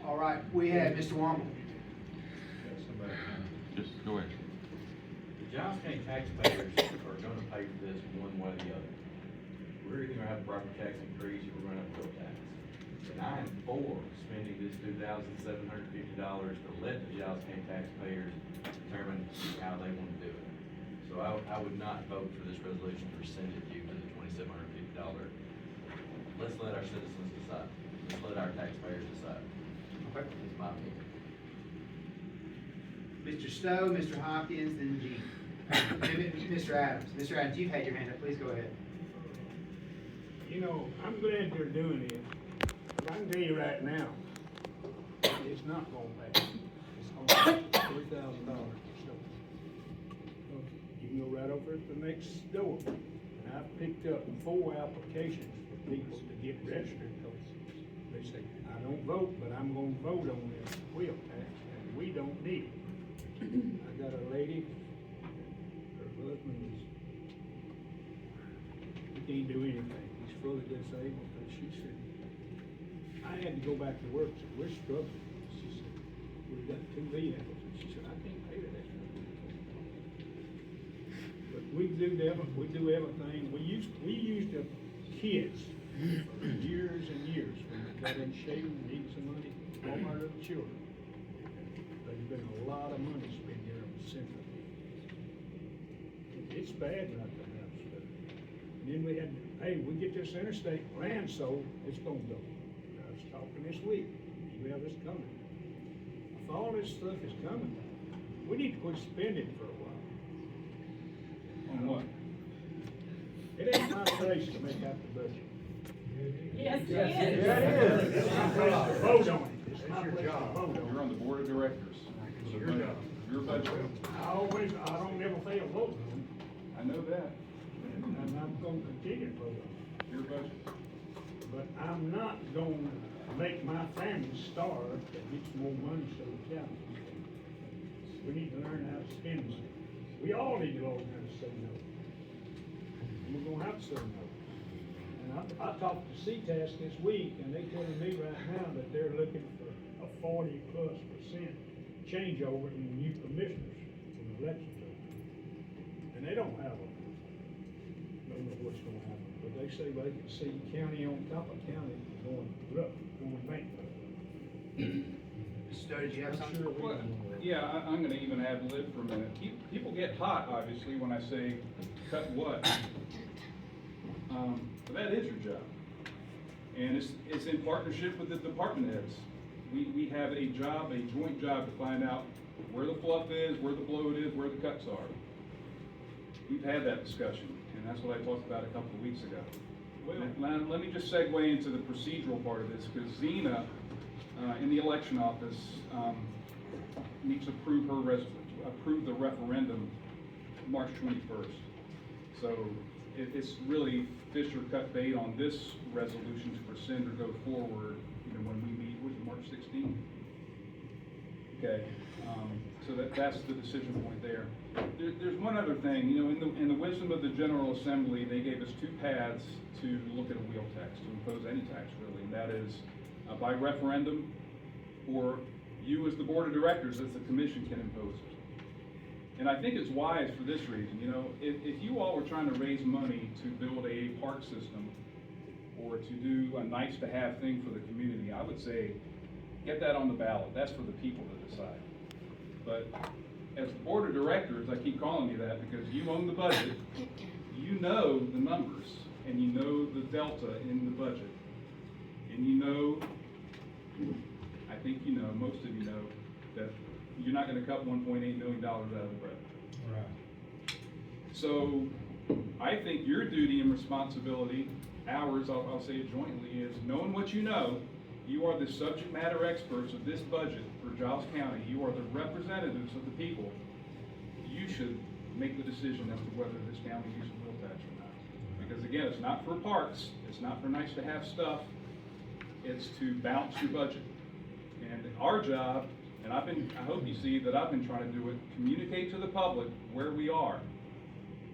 All right, we had Mr. Wamble. Just go ahead. The Giles County taxpayers are gonna pay for this one way or the other. We're either gonna have property tax increase or we're gonna have real tax. And I am for spending this $2,750 to let the Giles County taxpayers determine how they wanna do it. So I would not vote for this resolution for sending it to the $2,750. Let's let our citizens decide. Let's let our taxpayers decide. Okay. That's my opinion. Mr. Stowe, Mr. Hopkins, then Gene. Mr. Adams. Mr. Adams, you've had your hand up, please go ahead. You know, I'm glad they're doing it, but I can tell you right now, it's not gonna pass. It's gonna be $3,000 or so. You can go right over to the next door, and I've picked up 4 applications for people to get registered, because they say, I don't vote, but I'm gonna vote on this wheel tax, and we don't need it. I got a lady, her husband is, he can't do anything, he's fully disabled, but she said, I had to go back to work, said, we're struggling. She said, we've got 2 vehicles, and she said, I can't pay that extra. But we do everything, we used to kids for years and years, when they got in shape and needed some money, all our little children. There's been a lot of money spent here on Central. It's bad not to have stuff. And then we had, hey, we get this interstate land sold, it's gonna go. I was talking this week, well, it's coming. If all this stuff is coming, we need to quit spending for a while. On what? It ain't my place to make out the budget. Yes, it Yeah, is. it is. It's my place to vote on it. It's my your place to job. vote on it. You're on the board of directors. It's So the your budget- job. Your budget. I don't never fail voting on it, I know that. and I'm gonna continue to vote on it. Your budget. But I'm not gonna make my family starve that gets more money so the county. We need to learn how to spend money. We all need to learn how to say no. And we're gonna have to say no. And I talked to CTAS this week, and they telling me right now that they're looking for a 40+% changeover in the new commissioners when the election's over. And they don't have don't know what's gonna happen, but they say they can see county on top of county going rough, going bankrupt. Mr. Stowe, did you have I'm something? sure we Well, can. yeah, I'm gonna even ad lib for a minute. People get hot, obviously, when I say cut what. But that is your job. And it's in partnership with the department heads. We have a job, a joint job to find out where the fluff is, where the bloat is, where the cuts are. We've had that discussion, and that's what I talked about a couple of weeks ago. Well, let me just segue into the procedural part of this, because Zena, in the election office, needs to approve the referendum March 21st. So it's really fish or cut bait on this resolution to rescind or go forward, when we meet, was it March 16th? Okay, so that's the decision point there. There's one other thing, in the wisdom of the General Assembly, they gave us 2 paths to look at a wheel tax, to impose any tax really, and that is by referendum, or you as the board of directors, as the commission, can impose it. And I think it's wise for this reason, you know, if you all were trying to raise money to build a park system or to do a nice-to-have thing for the community, I would say, get that on the ballot. That's for the people to decide. But as the board of directors, I keep calling you that because you own the budget, you know the numbers, and you know the delta in the budget. And you know, I think you know, most of you know, that you're not gonna cut $1.8 million out of the budget. Right. So, I think your duty and responsibility, ours, I'll say it jointly, is knowing what you know. You are the subject matter experts of this budget for Giles County. You are the representatives of the people. You should make the decision as to whether this county uses wheel tax or not. Because again, it's not for parks, it's not for nice to have stuff, it's to balance your budget. And our job, and I hope you see that I've been trying to do it, communicate to the public where we are.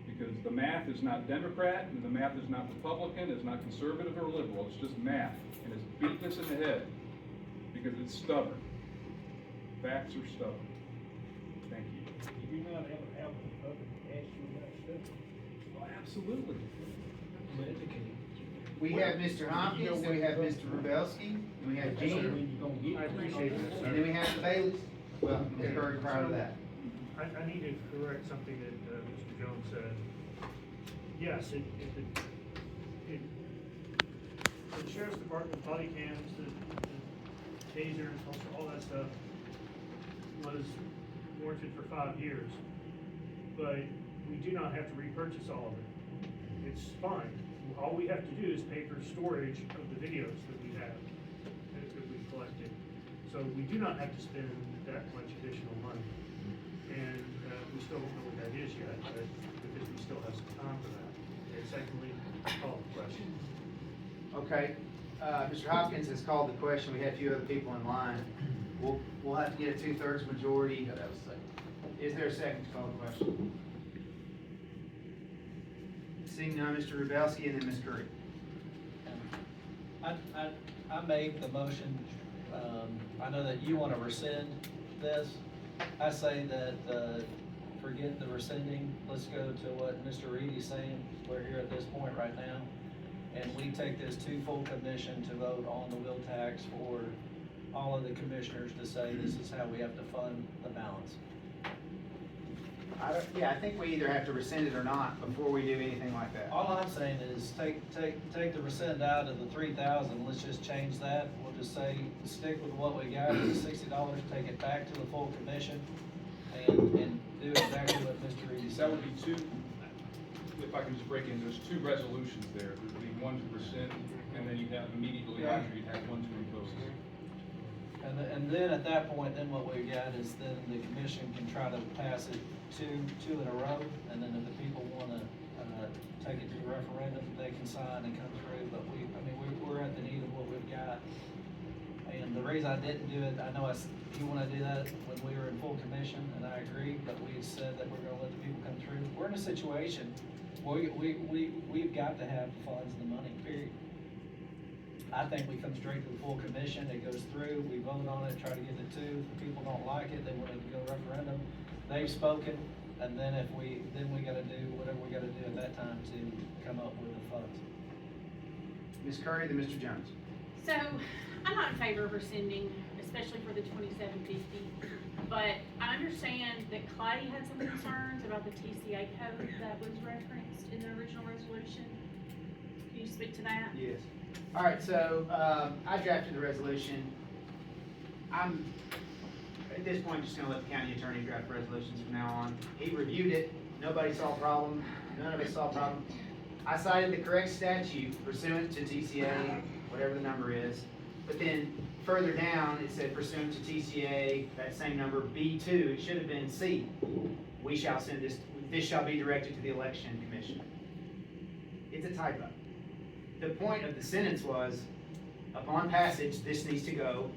Because the math is not Democrat, and the math is not Republican, it's not conservative or liberal, it's just math. And it's beating us in the head, because it's stubborn. Facts are stubborn. Thank you. You do not ever have the public ask you about stuff. Oh, absolutely. I'm educated. We have Mr. Hopkins, then we have Mr. Rubelski, and we have Gene, I appreciate that, sir. and then we have the Baileys. Well, Ms. Curry prior to that. I need to correct something that, Mr. Jones said. Yes, the sheriff's department, body cams, the taser, and all that stuff was warranted for 5 years. But we do not have to repurchase all of it. It's fine. All we have to do is pay for storage of the videos that we have, that we've collected. So we do not have to spend that much additional money. And we still don't know what that is yet, but because we still have some time for that. And secondly, call the question. Okay, Mr. Hopkins has called the question. We had a few other people in line. We'll have to get a 2/3 majority. Is there a second to call the question? Seeing none, Mr. Rubelski, and then Ms. Curry. I made the motion, I know that you wanna rescind this. I say that, forget the rescinding, let's go to what Mr. Reedy's saying, we're here at this point right now. And we take this to full commission to vote on the wheel tax for all of the commissioners to say this is how we have to fund the balance. I think we either have to rescind it or not before we do anything like that. All I'm saying is take the rescind out of the 3,000, let's just change that. We'll just say, stick with what we got, the $60, take it back to the full commission and do exactly what Mr. Reedy That said. would be two, if I can just break in, there's two resolutions there. There'd be one to rescind, and then you'd have immediately after, you'd have one to impose. And then at that point, then what we've got is then the commission can try to pass it two in a row, and then if the people wanna, take it to the referendum, they can sign and come through, but we're at the need of what we've got. And the reason I didn't do it, I know you wanna do that when we were in full commission, and I agree, but we said that we're gonna let the people come through. We're in a situation where we've got to have the funds and the money, period. I think we come straight to the full commission, it goes through, we vote on it, try to get it to, if people don't like it, they want it to go referendum. They've spoken, and then we gotta do whatever we gotta do at that time to come up with the funds. Ms. Curry, then Mr. Jones. So, I'm not in favor of rescinding, especially for the 2750, but I understand that Clay had some concerns about the TCA code that was referenced in the original resolution. Can you speak to that? Yes. All right, so, I drafted the resolution. I'm, at this point, just gonna let the county attorney draft resolutions from now on. He reviewed it, nobody saw a problem, none of us saw a problem. I cited the correct statute pursuant to TCA, whatever the number is, but then further down, it said pursuant to TCA, that same number, B2, it should have been C. We shall send this shall be directed to the election commission. It's a typo. The point of the sentence was, upon passage, this needs to go,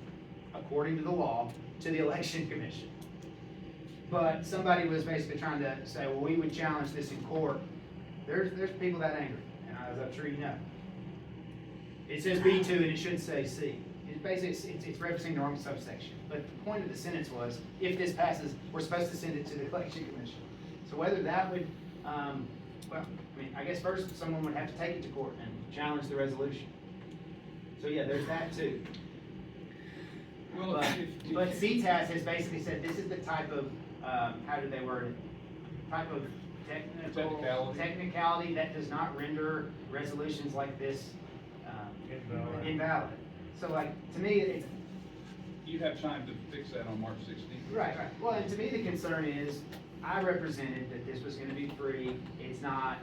according to the law, to the election commission. But somebody was basically trying to say, well, we would challenge this in court. There's people that angry, and as I'm sure you know. It says B2 and it should say C. It's basically, it's referencing the wrong subsection. But the point of the sentence was, if this passes, we're supposed to send it to the collection commission. So whether that would, well, I mean, I guess first someone would have to take it to court and challenge the resolution. So yeah, there's that too. Well, But CTAS has basically said this is the type of, how did they word it? Type of technicality that does not render resolutions like this, invalid. So like, to me, it's, you have time to fix that on March 16th. right. Well, and to me, the concern is, I represented that this was gonna be free. It's not,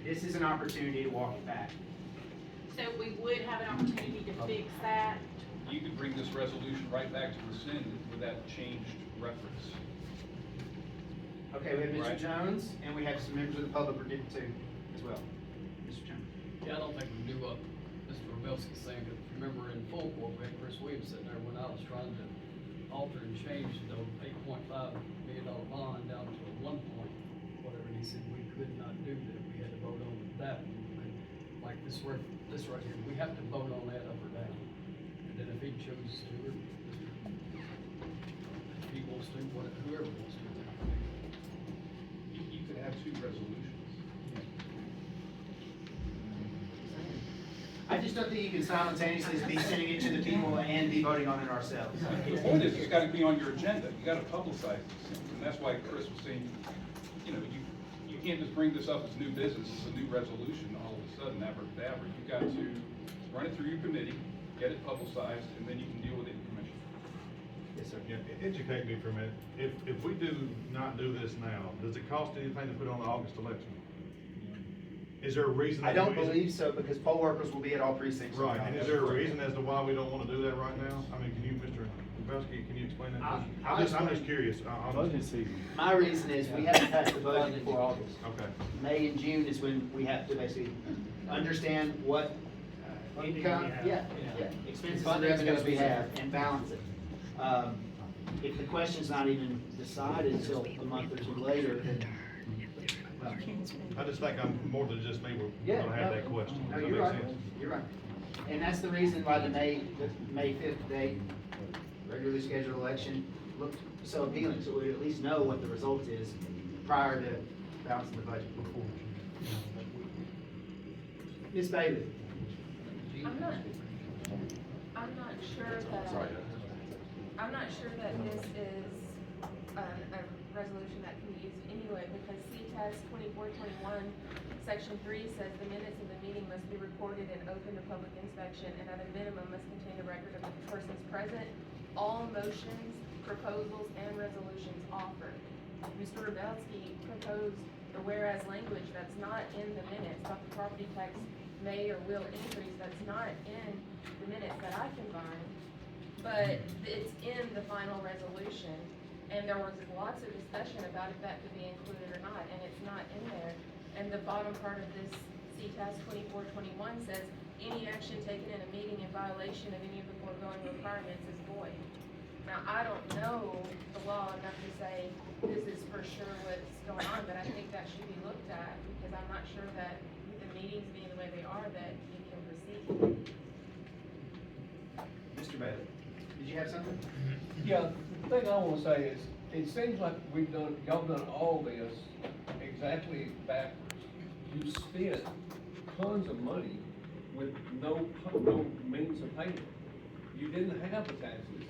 this is an opportunity to walk it back. So we would have an opportunity to fix that. You could bring this resolution right back to rescind with that changed reference. Okay, we have Mr. Right. Jones, and we have some members of the public who did it too, as well. Mr. Jones. Yeah, I don't think we knew what Mr. Robelski's saying, but if you remember in full court, we had Chris Williams sitting there when I was trying to alter and change the $8.5 million bond down to a 1 point, whatever, and he said we could not do that, we had to vote on that. Like this right here, we have to vote on that up or down. And then if he chooses to, or if he wants to, whoever wants to. You could have two resolutions. I just don't think you can simultaneously be sending it to the people and be voting on it ourselves. The point is, it's gotta be on your agenda, you gotta publicize this, and that's why Chris was saying, you know, you can't just bring this up as new business, as a new resolution, all of a sudden, abracadabra. You've got to run it through your committee, get it publicized, and then you can deal with it in commission. Yes, sir. Yeah, educate me for a minute. If we do not do this now, does it cost anything to put on the August election? Is there a reason? I don't believe so, because poll workers will be at all precincts. Right, and is there a reason as to why we don't wanna do that right now? I mean, can you, Mr. Belsky, can you explain that? to us? I'm just curious. My reason is we haven't passed the budget before August. Okay. May and June is when we have to basically understand what income, expenses and revenues we have and balance it. If the question's not even decided until a month or two later, then. I just think I'm, more than just me, we're Yeah, gonna have no, that question. No, Does that you're make right, sense? you're right. And that's the reason why the May 5th date, regularly scheduled election, looked so appealing, so we at least know what the result is prior to balancing the budget. Ms. Bailey? I'm not sure that this is a resolution that can be used anyway, because CTAS 2421, Section 3 says the minutes of the meeting must be recorded and open to public inspection, and at a minimum must contain a record of the persons present, all motions, proposals, and resolutions offered. Mr. Robelski proposed the whereas language that's not in the minutes, about the property tax may or will increase, that's not in the minutes that I can find, but it's in the final resolution. And there was lots of discussion about if that could be included or not, and it's not in there. And the bottom part of this CTAS 2421 says, any action taken in a meeting in violation of any of the foregoing requirements is void. Now, I don't know the law enough to say this is for sure what's going on, but I think that should be looked at, because I'm not sure that with the meetings being the way they are, that you can proceed. Mr. Bailey, did you have something? Yeah, the thing I wanna say is, it seems like y'all done all this exactly backwards. You spent tons of money with no means of payment. You didn't have the taxes,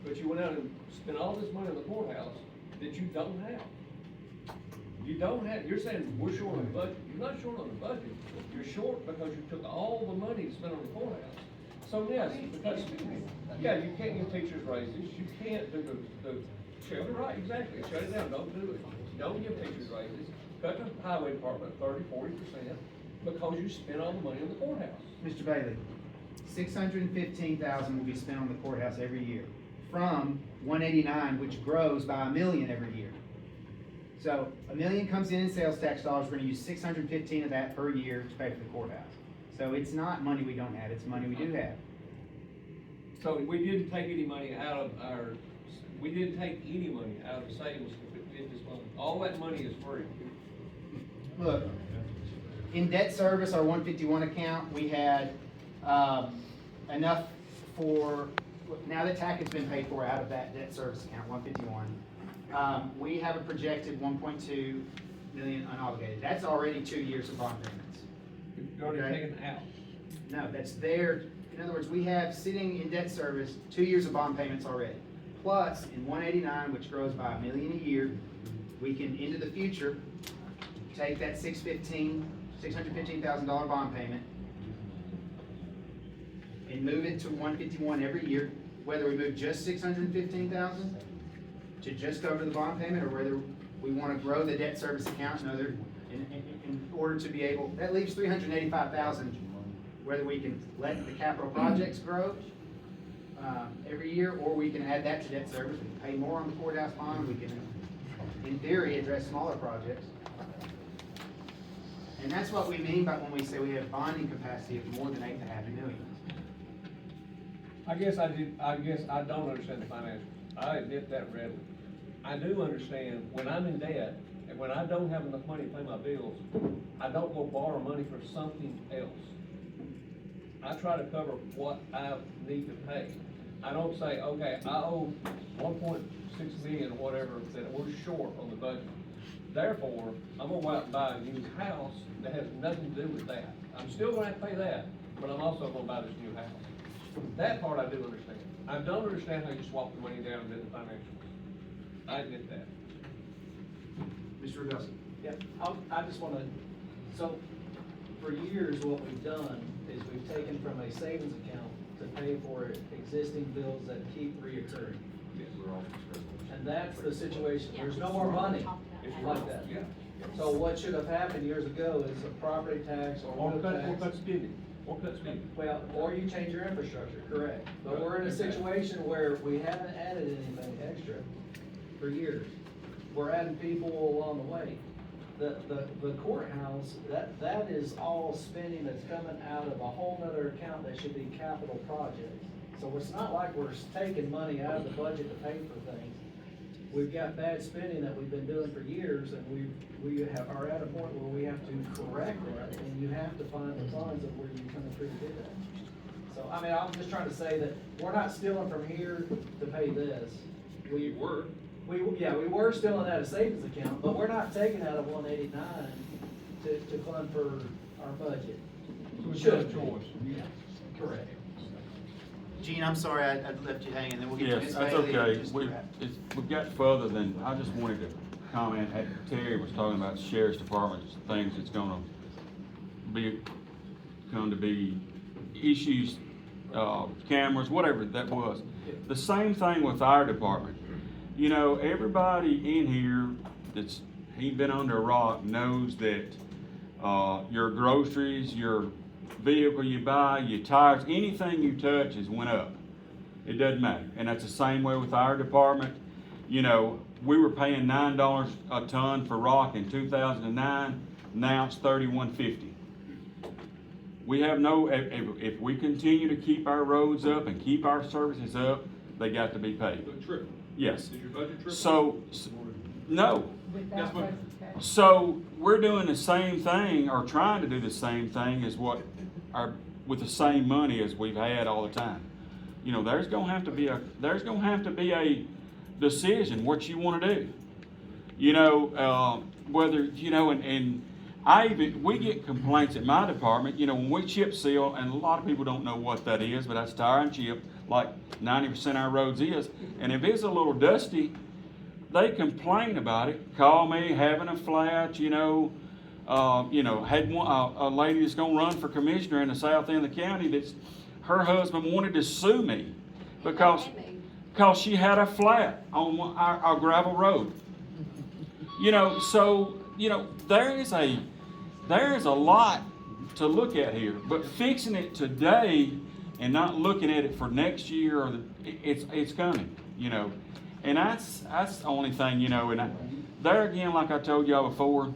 but you went out and spent all this money on the courthouse that you don't have. You're saying we're short on the budget. You're not short on the budget. You're short because you took all the money to spend on the courthouse. So yes, because, yeah, you can't give teachers raises, you can't do the shelter, right, exactly, shut it down, don't do it. Don't give teachers raises, cut the highway department 30-40%, because you spent all the money on the courthouse. Mr. Bailey, $615,000 will be spent on the courthouse every year, from 189, which grows by $1 million every year. So $1 million comes in sales tax dollars, we're gonna use 615 of that per year to pay for the courthouse. So it's not money we don't have, it's money we do have. So we didn't take any money out of we didn't take any money out of savings to get this money. All that money is free. Look, in debt service, our 151 account, we had enough now that TAC has been paid for out of that debt service account, 151, we have a projected 1.2 million unobligated. That's already 2 years of bond payments. You're already Okay. taken out. No, that's there. In other words, we have sitting in debt service 2 years of bond payments already. Plus, in 189, which grows by $1 million a year, we can, into the future, take that $615,000 bond payment and move it to 151 every year, whether we move just 615,000 to just cover the bond payment, or whether we want to grow the debt service account in order to be able, that leaves 385,000, whether we can let the capital projects grow every year, or we can add that to debt service, we can pay more on the courthouse bond, we can, in theory, address smaller projects. And that's what we mean by when we say we have bonding capacity of more than $8.5 million. I guess I don't understand the financials. I admit that readily. I do understand when I'm in debt and when I don't have enough money to pay my bills, I don't go borrow money for something else. I try to cover what I need to pay. I don't say, okay, I owe 1.6 million or whatever that we're short on the budget. Therefore, I'm gonna go out and buy a new house that has nothing to do with that. I'm still gonna have to pay that, but I'm also gonna buy this new house. That part I do understand. I don't understand how you swap the money down and do the financials. I admit that. Mr. Rebelson? Yeah, I just wanna, so, for years, what we've done is we've taken from a savings account to pay for existing bills that keep reoccurring. Yes, we're all discussing. And that's the situation, there's no more money like that. Yeah. So what should have happened years ago is a property tax or Or road cut tax. spending, or cut spending. Well, or you change your infrastructure, correct. But we're in a situation where we haven't added anything extra for years. We're adding people along the way. The courthouse, that is all spending that's coming out of a whole nother account that should be capital projects. So it's not like we're taking money out of the budget to pay for things. We've got bad spending that we've been doing for years, and are at a point where we have to correct that, and you have to find the funds of where you're gonna do that. So, I mean, I'm just trying to say that we're not stealing from here to pay this. We were stealing out of savings account, but we're not taking out of 189 to fund for our budget. So it's Should not a be. choice. Yeah, correct. Gene, I'm sorry, I left you hanging, then we'll get to Yes, Ms. that's Bailey. okay. Just- We've got further than, I just wanted to comment, Terry was talking about the sheriff's department, things that's come to be issues, cameras, whatever that was. The same thing with our department. You know, everybody in here that's been under a rock knows that, your groceries, your vehicle you buy, your tires, anything you touch has went up. It doesn't matter. And that's the same way with our department. You know, we were paying $9 a ton for rock in 2009, now it's $31.50. We have if we continue to keep our roads up and keep our services up, they got to be paid. Triple. Yes. Is your budget triple? So, no. That's what, So we're doing the same thing, or trying to do the same thing as with the same money as we've had all the time. You know, there's gonna have to be a decision what you wanna do. You know, whether, you know, and we get complaints at my department, you know, when we chip seal, and a lot of people don't know what that is, but that's tire and chip, like 90% of our roads is. And if it's a little dusty, they complain about it, call me, having a flat, you know, had a lady that's gonna run for commissioner in the south end of the county that's, her husband wanted to sue me because she had a flat on our gravel road. You know, so, you know, there is a lot to look at here, but fixing it today and not looking at it for next year, it's coming, you know. And that's the only thing, you know, and there again, like I told y'all before,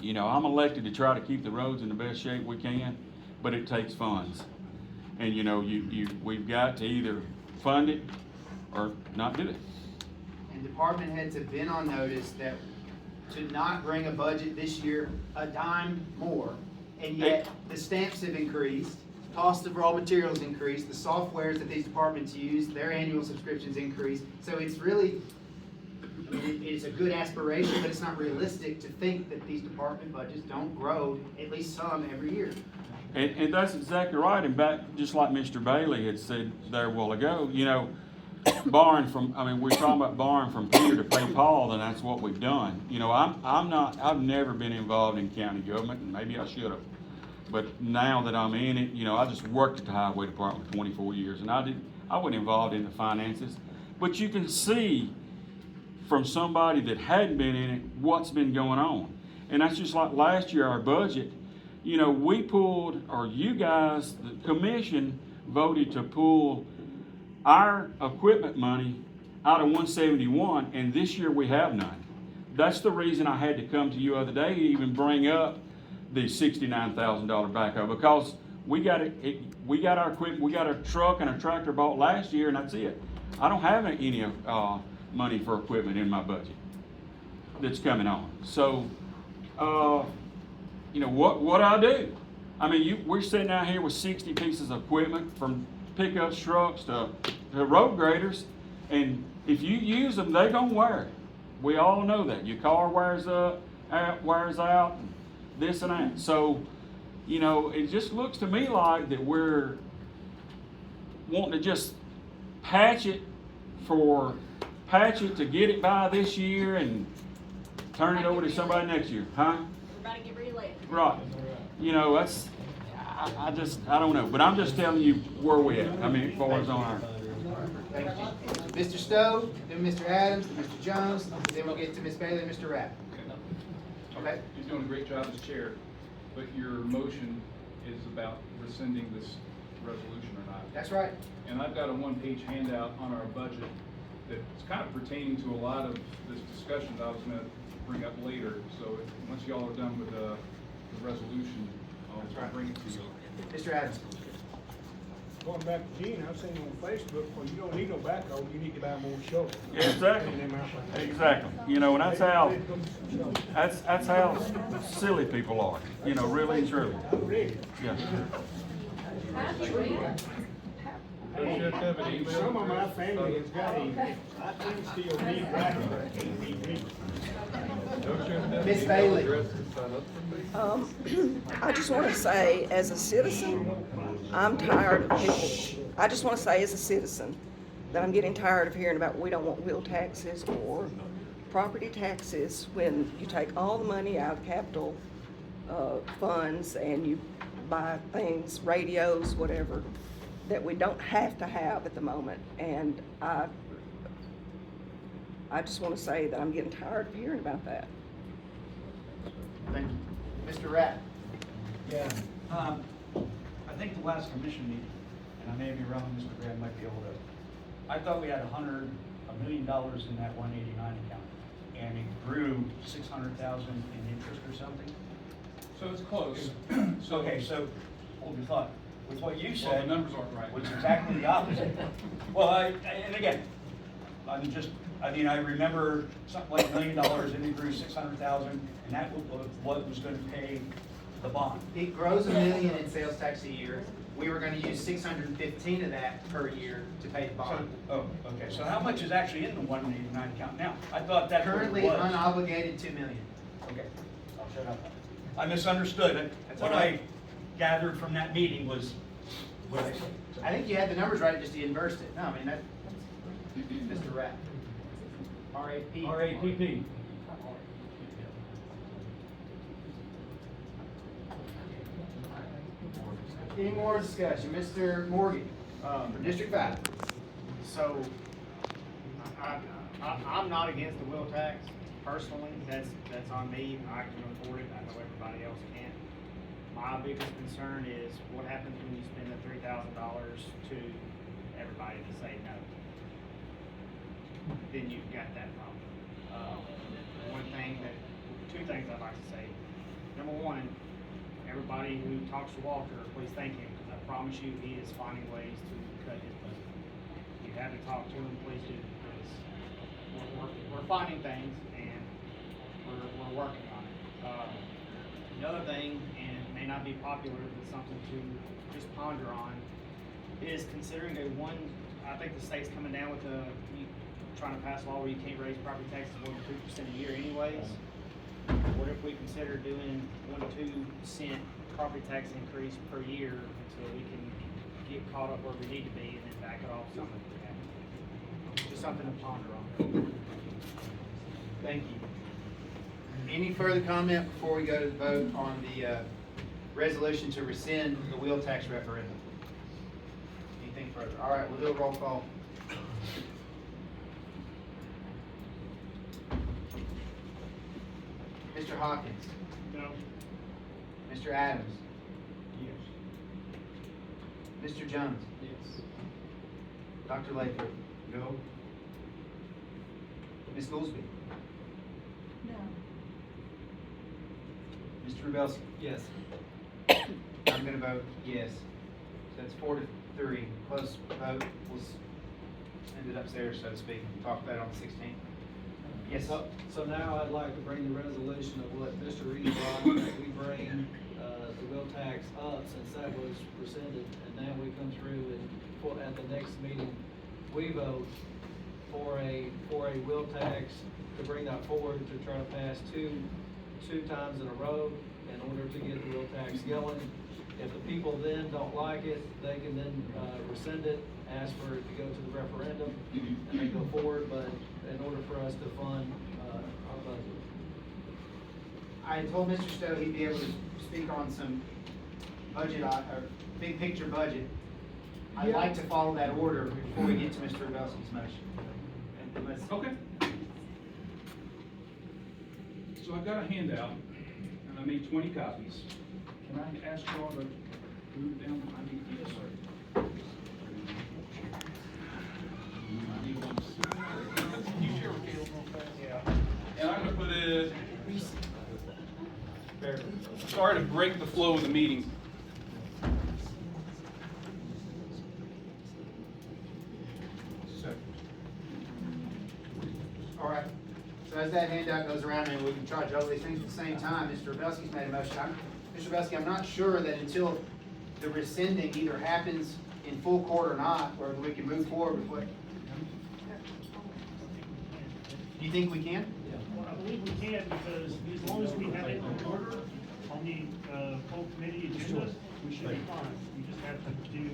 you know, I'm elected to try to keep the roads in the best shape we can, but it takes funds. And, you know, we've got to either fund it or not do it. And department heads have been on notice that to not bring a budget this year a dime more, and yet the stamps have increased, cost of raw materials increase, the softwares that these departments use, their annual subscriptions increase. So it's really, I mean, it's a good aspiration, but it's not realistic to think that these department budgets don't grow at least some every year. And that's exactly right, and back, just like Mr. Bailey had said there a while ago, you know, borrowing from, I mean, we're talking about borrowing from Peter to pay Paul, and that's what we've done. You know, I've never been involved in county government, and maybe I should have. But now that I'm in it, you know, I just worked at the highway department for 24 years, and I wasn't involved in the finances. But you can see from somebody that hadn't been in it what's been going on. And that's just like last year, our budget, you know, we pulled, or you guys, the commission voted to pull our equipment money out of 171, and this year we have none. That's the reason I had to come to you the other day to even bring up the $69,000 backhoe, because we got our equipment, we got a truck and a tractor bought last year, and that's it. I don't have any money for equipment in my budget that's coming on. So, you know, what I do? I mean, we're sitting out here with 60 pieces of equipment, from pickups, trucks to road graders, and if you use them, they're gonna wear it. We all know that. Your car wears out, and this and that. So, you know, it just looks to me like that we're wanting to just patch it to get it by this year and turn it over to somebody next year, huh? Everybody get reelected. Right. You know, that's, I don't know, but I'm just telling you where we at. I mean, as far as on our. Thank you. Mr. Stowe, then Mr. Adams, then Mr. Jones, then we'll get to Ms. Bailey and Mr. Rapp. Okay? He's doing a great job as chair, but your motion is about rescinding this resolution or not. That's right. And I've got a one-page handout on our budget that's kind of pertaining to a lot of this discussion that I was gonna bring up later. So once y'all are done with the resolution, I'll bring it to you. Mr. Adams. Going back to Gene, I was saying on Facebook, well, you don't need no backhoe, you need to buy more shovels. Yeah, exactly. Exactly. You know, and that's how silly people are. You know, really and truly. Yeah. Some of my family has got I think still need backhoe. Miss Bailey. I just want to say, as a citizen, I'm tired of people. I just want to say, as a citizen, that I'm getting tired of hearing about we don't want wheel taxes or property taxes when you take all the money out of capital funds and you buy things, radios, whatever, that we don't have to have at the moment. And I just want to say that I'm getting tired of hearing about that. Thank you. Mr. Rapp. Yeah, I think the last commission meeting, and I may be wrong, Mr. Graham might be able to, I thought we had $1 million in that 189 account, and it grew 600,000 in interest or something. So it's close. Okay, so hold your thought. With what you Well, said, the numbers aren't right. was exactly the opposite. Well, and again, I mean, I remember something like $1 million, and it grew 600,000, and that was what was going to pay the bond. It grows $1 million in sales tax a year. We were gonna use 615 of that per year to pay the bond. Oh, okay, so how much is actually in the 189 account now? I thought that's what it Currently was. unobligated $2 million. Okay, I'll shut up. I misunderstood it. What I gathered from that meeting was what I said. I think you had the numbers right, just you inversed it. No, I mean, that, Mr. Rapp. R-A-P. RAPP. Any more discussion? Mr. Morgan, for District 5. So, I'm not against the wheel tax personally, that's on me, I can afford it, I know everybody else can't. My biggest concern is what happens when you spend the $3,000 to everybody to say no. Then you've got that problem. Two things I'd like to say. Number one, everybody who talks to Walter, please thank him, because I promise you, he is finding ways to cut his budget. If you haven't talked to him, please do, because we're finding things, and we're working on it. Another thing, and may not be popular, but something to just ponder on, is considering I think the state's coming down with trying to pass a law where you can't raise property taxes more than 2% a year anyways. What if we consider doing 1 to 2 cent property tax increase per year until we can get caught up where we need to be and then back it off some if we have? Just something to ponder on. Thank you. Any further comment before we go to the vote on the resolution to rescind the wheel tax referendum? Anything further? All right, we'll do a roll call. Mr. Hawkins? No. Mr. Adams? Yes. Mr. Jones? Yes. Dr. Lathrop? No. Ms. Goolsby? No. Mr. Rubelski? Yes. I'm gonna vote yes. So that's 4-3. Close vote. We'll send it upstairs, so to speak, and talk about it on the 16th. Yes. So now I'd like to bring the resolution of what Mr. Reed brought, that we bring, the wheel tax up since that was rescinded, and now we come through and at the next meeting, we vote for a wheel tax to bring that forward to try to pass two times in a row in order to get the wheel tax going. If the people then don't like it, they can then rescind it, ask for it to go to the referendum, and then go forward, but in order for us to fund our budget. I had told Mr. Stowe he'd be able to speak on some budget, or big picture budget. I'd like to follow that order before we get to Mr. Rubelski's motion. And let's- Okay. So I've got a handout, and I made 20 copies. Can I ask you all to move down? I need these, sir. I need one. Can you share with Caleb real fast? Yeah. And I'm gonna put it, sorry to break the flow of the meeting. All right. So as that handout goes around, and we can charge all these things at the same time, Mr. Rubelski's made a motion. Mr. Rubelski, I'm not sure that until the rescinding either happens in full court or not, where we can move forward with what. Do you think we can? Well, I believe we can, because as long as we have it in order on the full committee agenda, we should be fine. We just have to do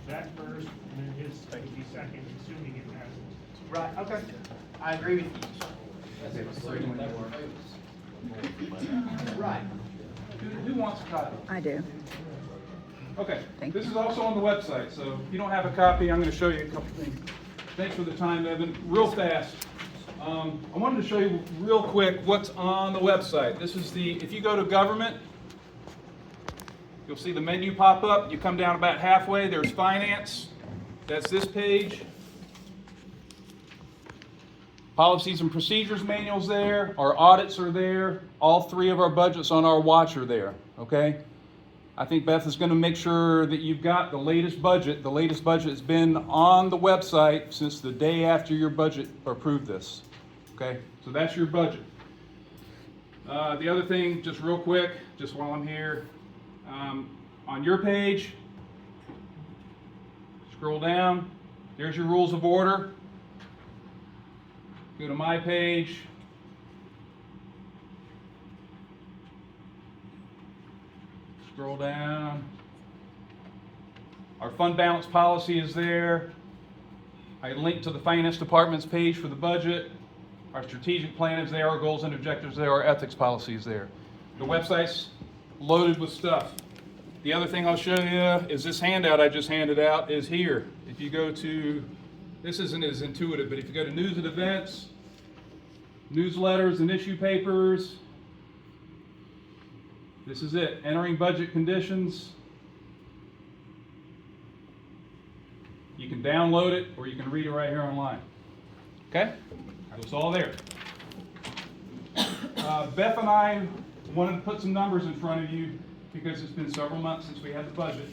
that first, and then his would be second, assuming it passes. Right, okay. I agree with you. Right. Who wants a copy? I do. Okay, this is also on the website, so if you don't have a copy, I'm gonna show you a couple things. Thanks for the time, Evan. Real fast. I wanted to show you real quick what's on the website. This is if you go to government, you'll see the menu pop up. You come down about halfway, there's finance. That's this page. Policies and procedures manuals there. Our audits are there. All 3 of our budgets on our watch are there, okay? I think Beth is going to make sure that you've got the latest budget. The latest budget has been on the website since the day after your budget approved this. Okay, so that's your budget. The other thing, just real quick, just while I'm here, on your page, scroll down, there's your rules of order. Go to my page. Scroll down. Our fund balance policy is there. I linked to the finance department's page for the budget. Our strategic plan is there, our goals and objectives there, our ethics policy is there. The website's loaded with stuff. The other thing I'll show you is this handout I just handed out is here. If you go to, this isn't as intuitive, but if you go to news and events, newsletters and issue papers, this is it, entering budget conditions. You can download it or you can read it right here online. Okay? It's all there. Beth and I wanted to put some numbers in front of you because it's been several months since we had the budget.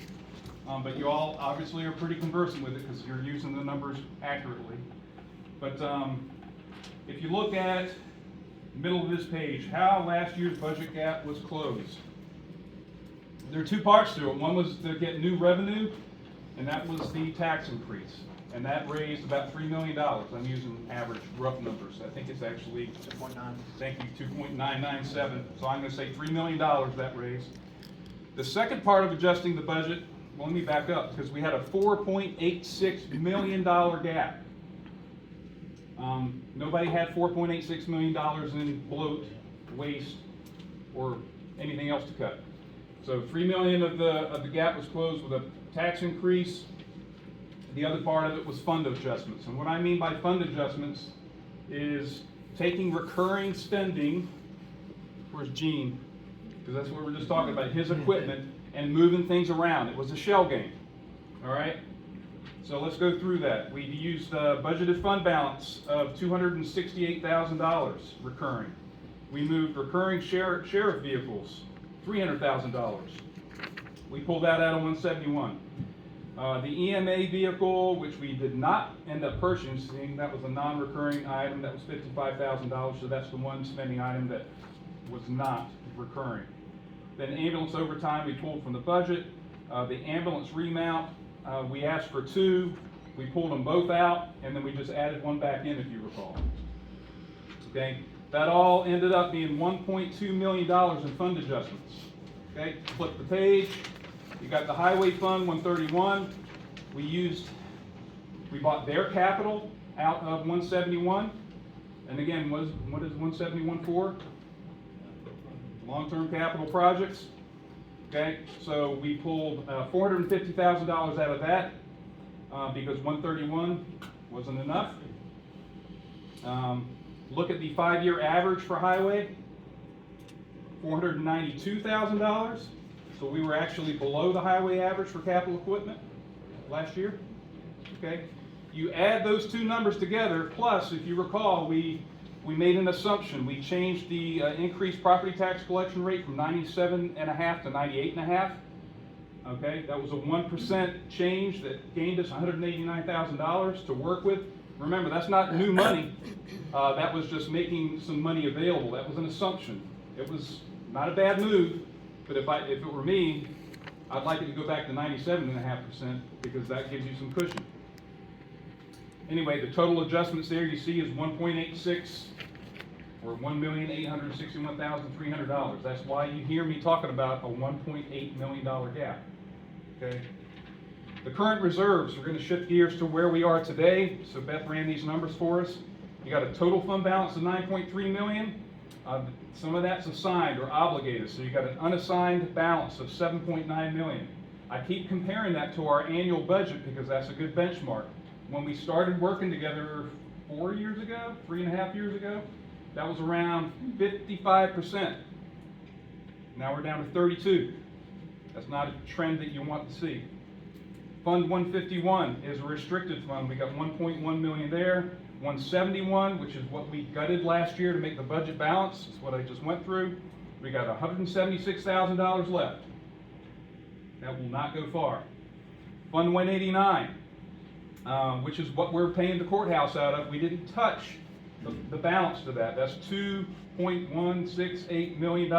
But you all obviously are pretty conversant with it because you're using the numbers accurately. But if you look at the middle of this page, how last year's budget gap was closed. there are two parts to it. One was to get new revenue, and that was the tax increase. And that raised about $3 million. I'm using average rough numbers. I think it's actually 2.9. Thank you, 2.997. So I'm gonna say $3 million that raised. The second part of adjusting the budget, well, let me back up, because we had a $4.86 million gap. Nobody had $4.86 million in bloat, waste, or anything else to cut. So $3 million of the gap was closed with a tax increase. The other part of it was fund adjustments. And what I mean by fund adjustments is taking recurring spending, where's Gene? Because that's what we're just talking about, his equipment, and moving things around. It was a shell game, all right? So let's go through that. We used a budgeted fund balance of $268,000 recurring. We moved recurring sheriff vehicles, $300,000. We pulled that out of 171. The EMA vehicle, which we did not end up purchasing, that was a non-recurring item, that was $55,000, so that's the one spending item that was not recurring. Then ambulance overtime, we pulled from the budget. The ambulance remount, we asked for 2, we pulled them both out, and then we just added 1 back in, if you recall. Okay, that all ended up being $1.2 million in fund adjustments. Okay, flip the page. You got the highway fund, 131. We bought their capital out of 171. And again, what is 171 for? Long-term capital projects. Okay, so we pulled $450,000 out of that because 131 wasn't enough. Look at the 5-year average for highway, $492,000. So we were actually below the highway average for capital equipment last year. Okay, you add those two numbers together, plus, if you recall, we made an assumption. We changed the increased property tax collection rate from 97.5 to 98.5. Okay, that was a 1% change that gained us $189,000 to work with. Remember, that's not new money. That was just making some money available. That was an assumption. It was not a bad move, but if it were me, I'd like it to go back to 97.5% because that gives you some cushion. Anyway, the total adjustments there you see is 1.86 or $1,861,300. That's why you hear me talking about a $1.8 million gap. Okay. The current reserves, we're going to shift gears to where we are today. So Beth ran these numbers for us. You got a total fund balance of $9.3 million. Some of that's assigned or obligated. So you got an unassigned balance of $7.9 million. I keep comparing that to our annual budget because that's a good benchmark. When we started working together 4 years ago, 3.5 years ago, that was around 55%. Now we're down to 32. That's not a trend that you want to see. Fund 151 is a restricted fund. We got 1.1 million there. 171, which is what we gutted last year to make the budget balance. It's what I just went through. We got $176,000 left. That will not go far. Fund 189, which is what we're paying the courthouse out of. We didn't touch the balance to that. That's $2.168 million.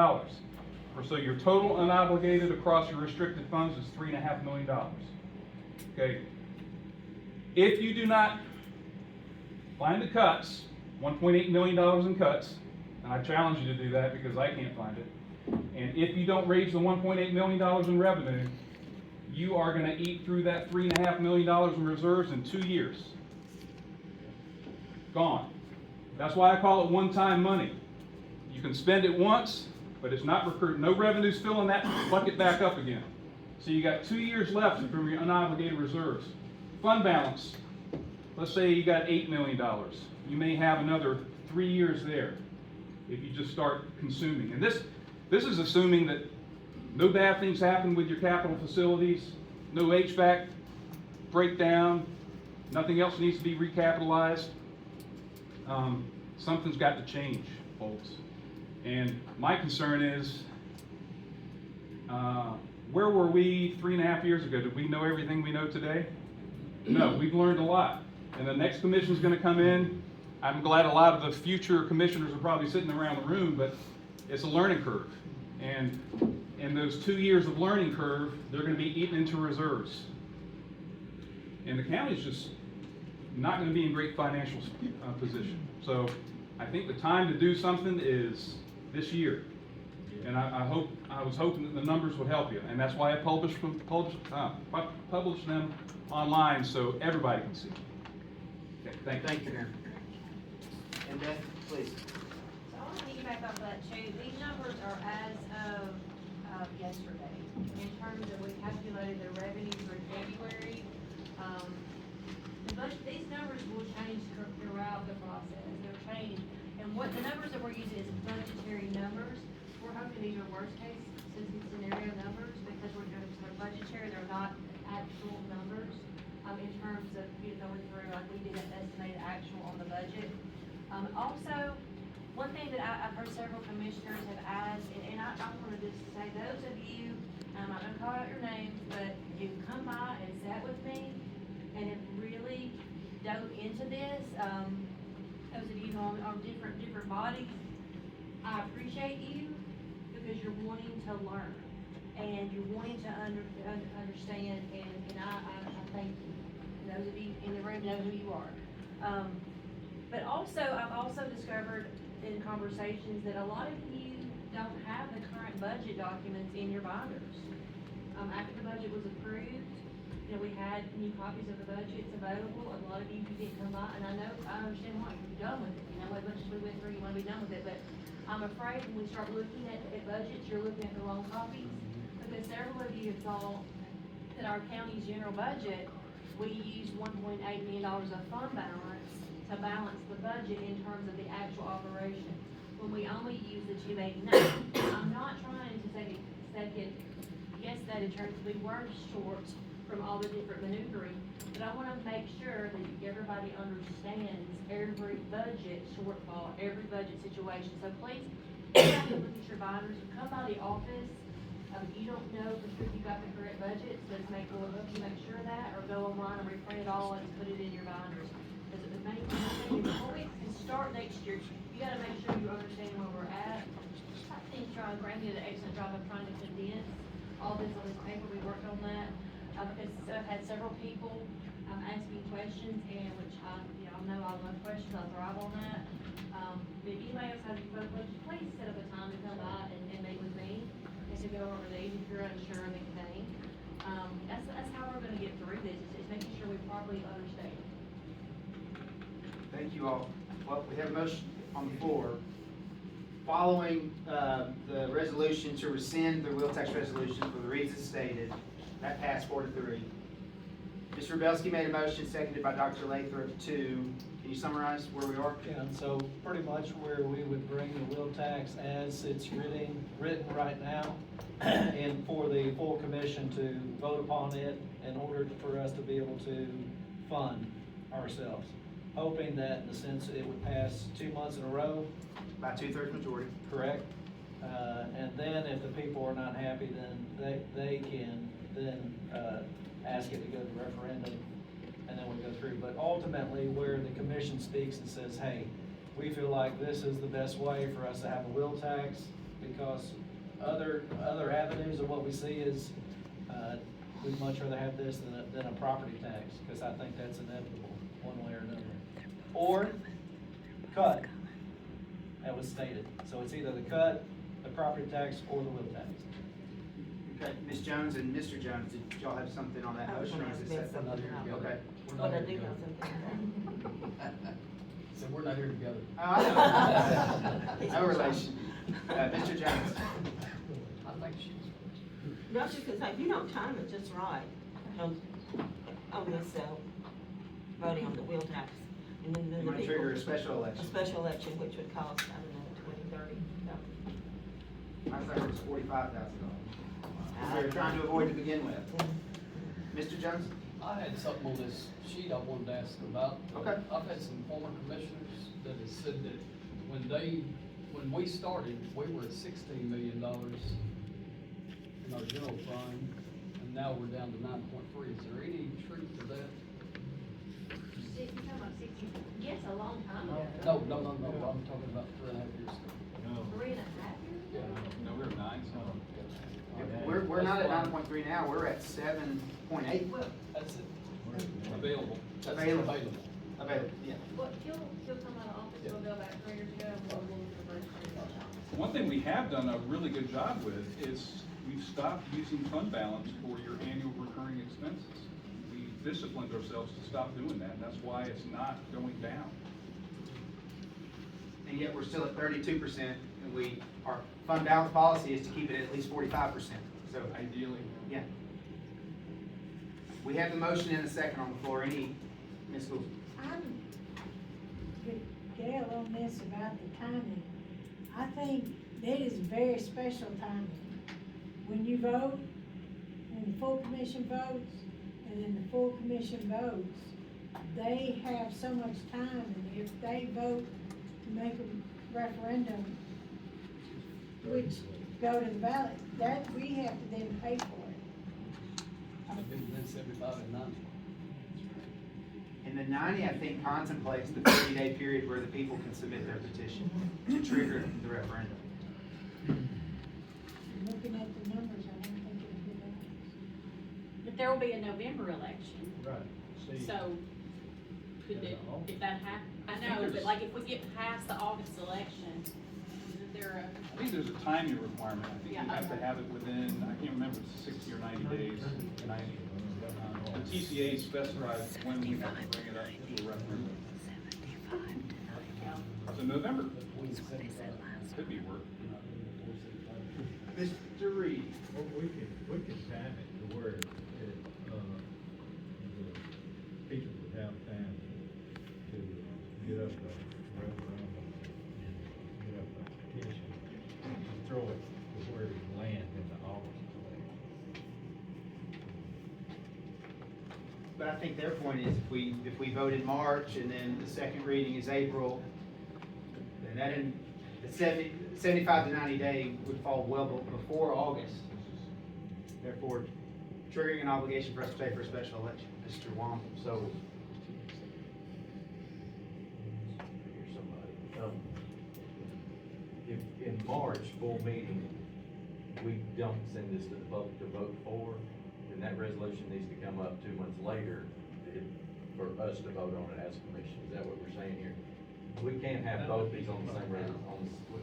So your total unobligated across your restricted funds is $3.5 million. Okay. If you do not find the cuts, $1.8 million in cuts, and I challenge you to do that because I can't find it. And if you don't raise the $1.8 million in revenue, you are going to eat through that $3.5 million in reserves in 2 years. Gone. That's why I call it one-time money. You can spend it once, but it's not recruit. No revenue's filling that bucket back up again. So you got 2 years left from your unobligated reserves. Fund balance. Let's say you got $8 million. You may have another 3 years there if you just start consuming. And this is assuming that no bad things happen with your capital facilities, no HVAC breakdown, nothing else needs to be recapitalized. Something's got to change, folks. And my concern is, where were we 3.5 years ago? Did we know everything we know today? No, we've learned a lot. And the next commission is going to come in. I'm glad a lot of the future commissioners are probably sitting around the room, but it's a learning curve. And And those 2 years of learning curve, they're gonna be eaten into reserves. And the county's just not gonna be in great financial position. So I think the time to do something is this year. And I was hoping that the numbers would help you, and that's why I published them online so everybody can see. Okay, thank you. Thank you, Darren. And Beth, please. So I want to piggyback off that too. These numbers are as of yesterday. In terms of, we calculated the revenue for February. But these numbers will change throughout the process. They'll change. And what the numbers that we're using is budgetary numbers. We're hoping these are worst case scenario numbers because they're budgetary. They're not actual numbers. In terms of, going through, like we did an estimated actual on the budget. Also, one thing that I've heard several commissioners have asked, and I wanted to just say, those of you, I'm not gonna call out your names, but you come by and sat with me and have really dove into this, those of you on different bodies, I appreciate you because you're wanting to learn and you're wanting to understand, and I thank you. Those of you in the room know who you are. But also, I've also discovered in conversations that a lot of you don't have the current budget documents in your binders. After the budget was approved, we had new copies of the budgets available. A lot of you didn't come by, and I understand why you're done with it. As much as we went through, you want to be done with it, but I'm afraid when we start looking at budgets, you're looking at the wrong copies. Because several of you have thought that our county's general budget, we used $1.8 million of fund balance to balance the budget in terms of the actual operation, when we only use the 289. I'm not trying to second guess that in terms of we were short from all the different maneuvering, but I wanna make sure that everybody understands every budget shortfall, every budget situation. So please, you have to look at your binders, come by the office. If you don't know for sure you got the correct budgets, let's make sure of that, or go online and reprint it all and put it in your binders. Because the main thing, before we can start next year, you gotta make sure you understand where we're at. I think Graham did an excellent job of trying to condense all this on this paper. We worked on that, because I've had several people, ask me questions, and which I know I love questions, I thrive on that. If anybody else has any questions, please set up a time to come by and meet with me. To go over these if you're unsure of anything. That's how we're gonna get through this, is making sure we properly understand. Thank you all. Well, we have a motion on the floor. Following, the resolution to rescind the wheel tax resolution for the reasons stated, that passed 4-3. Mr. Rebelski made a motion, seconded by Dr. Lathrop to, can you summarize where we are? Yeah, and so pretty much where we would bring the wheel tax as it's written right now, and for the full commission to vote upon it in order for us to be able to fund ourselves. Hoping that in the sense it would pass 2 months in a row. By 2/3 majority. Correct. And then if the people are not happy, then they can then ask it to go to referendum, and then we go through. But ultimately, where the commission speaks and says, hey, we feel like this is the best way for us to have a wheel tax, because other avenues of what we see is, we'd much rather have this than a property tax, because I think that's inevitable, one way or another. Or cut, that was stated. So it's either the cut, the property tax, or the wheel tax. Okay, Ms. Jones and Mr. Jones, did y'all have something on that I was motion? or gonna is it ask set? something else. Okay. But I do have something. So we're not here together. Oh, I know. No relation. Mr. Jones. I think she's. No, just because if you don't time it just right, on this, voting on the wheel tax, and then You the want to people. trigger a special election? A special election, which would cost, I don't know, 20, 30, I thought it was $45,000. We were trying to avoid to begin with. Mr. Jones? I had something on this sheet I wanted to ask about. Okay. I've had some former commissioners that have said that when we started, we were at $16 million in our general fund, and now we're down to 9.3. Is there any truth to that? You're talking about 60, yes, a long time ago. No, I'm talking about 3.5 years ago. No, 3.5 years? Yeah. no, we were 9, so. we're not at 9.3 now, we're at 7.8. That's it. Available. Available. Available, yeah. Well, he'll come out of office, we'll go back 3 years ago, and we'll reverse it. One thing we have done a really good job with is we've stopped using fund balance for your annual recurring expenses. We disciplined ourselves to stop doing that, and that's why it's not going down. And yet we're still at 32%, and our fund balance policy is to keep it at least 45%, so. Ideally. Yeah. We have the motion and a second on the floor, Ms. Gould? I'm with Gail on this about the timing. I think that is very special timing. When you vote, when the full commission votes, and then the full commission votes, they have so much time, and if they vote to make a referendum, which go to the ballot, that we have to then pay for it. I've been within 75 and 90. And the 90, I think, contemplates the 30-day period where the people can submit their petition to trigger the referendum. Looking at the numbers, I don't think it'll be that. But there will be a November election, Right. See, so could it, if that I know, but like if we get past the August election, isn't there I think there's a timing requirement. I think Yeah, you have to okay. have it within, I can't remember, if it's 60 or 90 days. The TCA specifies when we have to bring it up to a referendum. So November. Could be work. Mr. Reed? well, we can time it to where the people would have time to get up a referendum, get up a petition, and throw it to where it lands in the August election. But I think their point is if we vote in March and then the second reading is April, then that in the 75 to 90 day would fall well before August. Therefore, triggering an obligation for us to pay for a special election, Mr. Wong. So, Here's somebody. If in March, full meeting, we don't send this to the public to vote for, then that resolution needs to come up 2 months later for us to vote on it as a commission. Is that what we're saying here? We can't have both these on the same,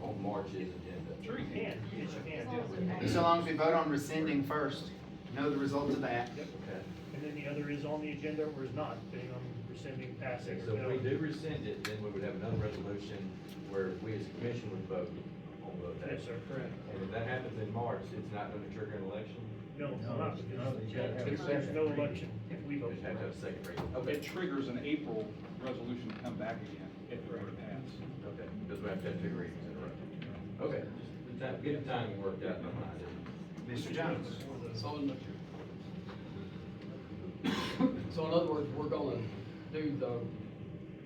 on March's agenda. Sure you can, yes, you can. so long as we vote on rescinding first, know the results of that. Yep. Okay. And then the other is on the agenda or is not, depending on rescinding, passing. So if we do rescind it, then we would have another resolution where we as a commission would vote on the Yes, sir, correct. And if that happens in March, it's not going to trigger an election? No, it's not, you gotta have a because there's no second election if we We vote just for have to have it. a second reading. It Okay. triggers an April resolution to come back again if it were to pass. Okay, because we have to have 2 readings in a row. Okay, just the time, get the timing worked out in my mind. Mr. Jones? So in other words, we're gonna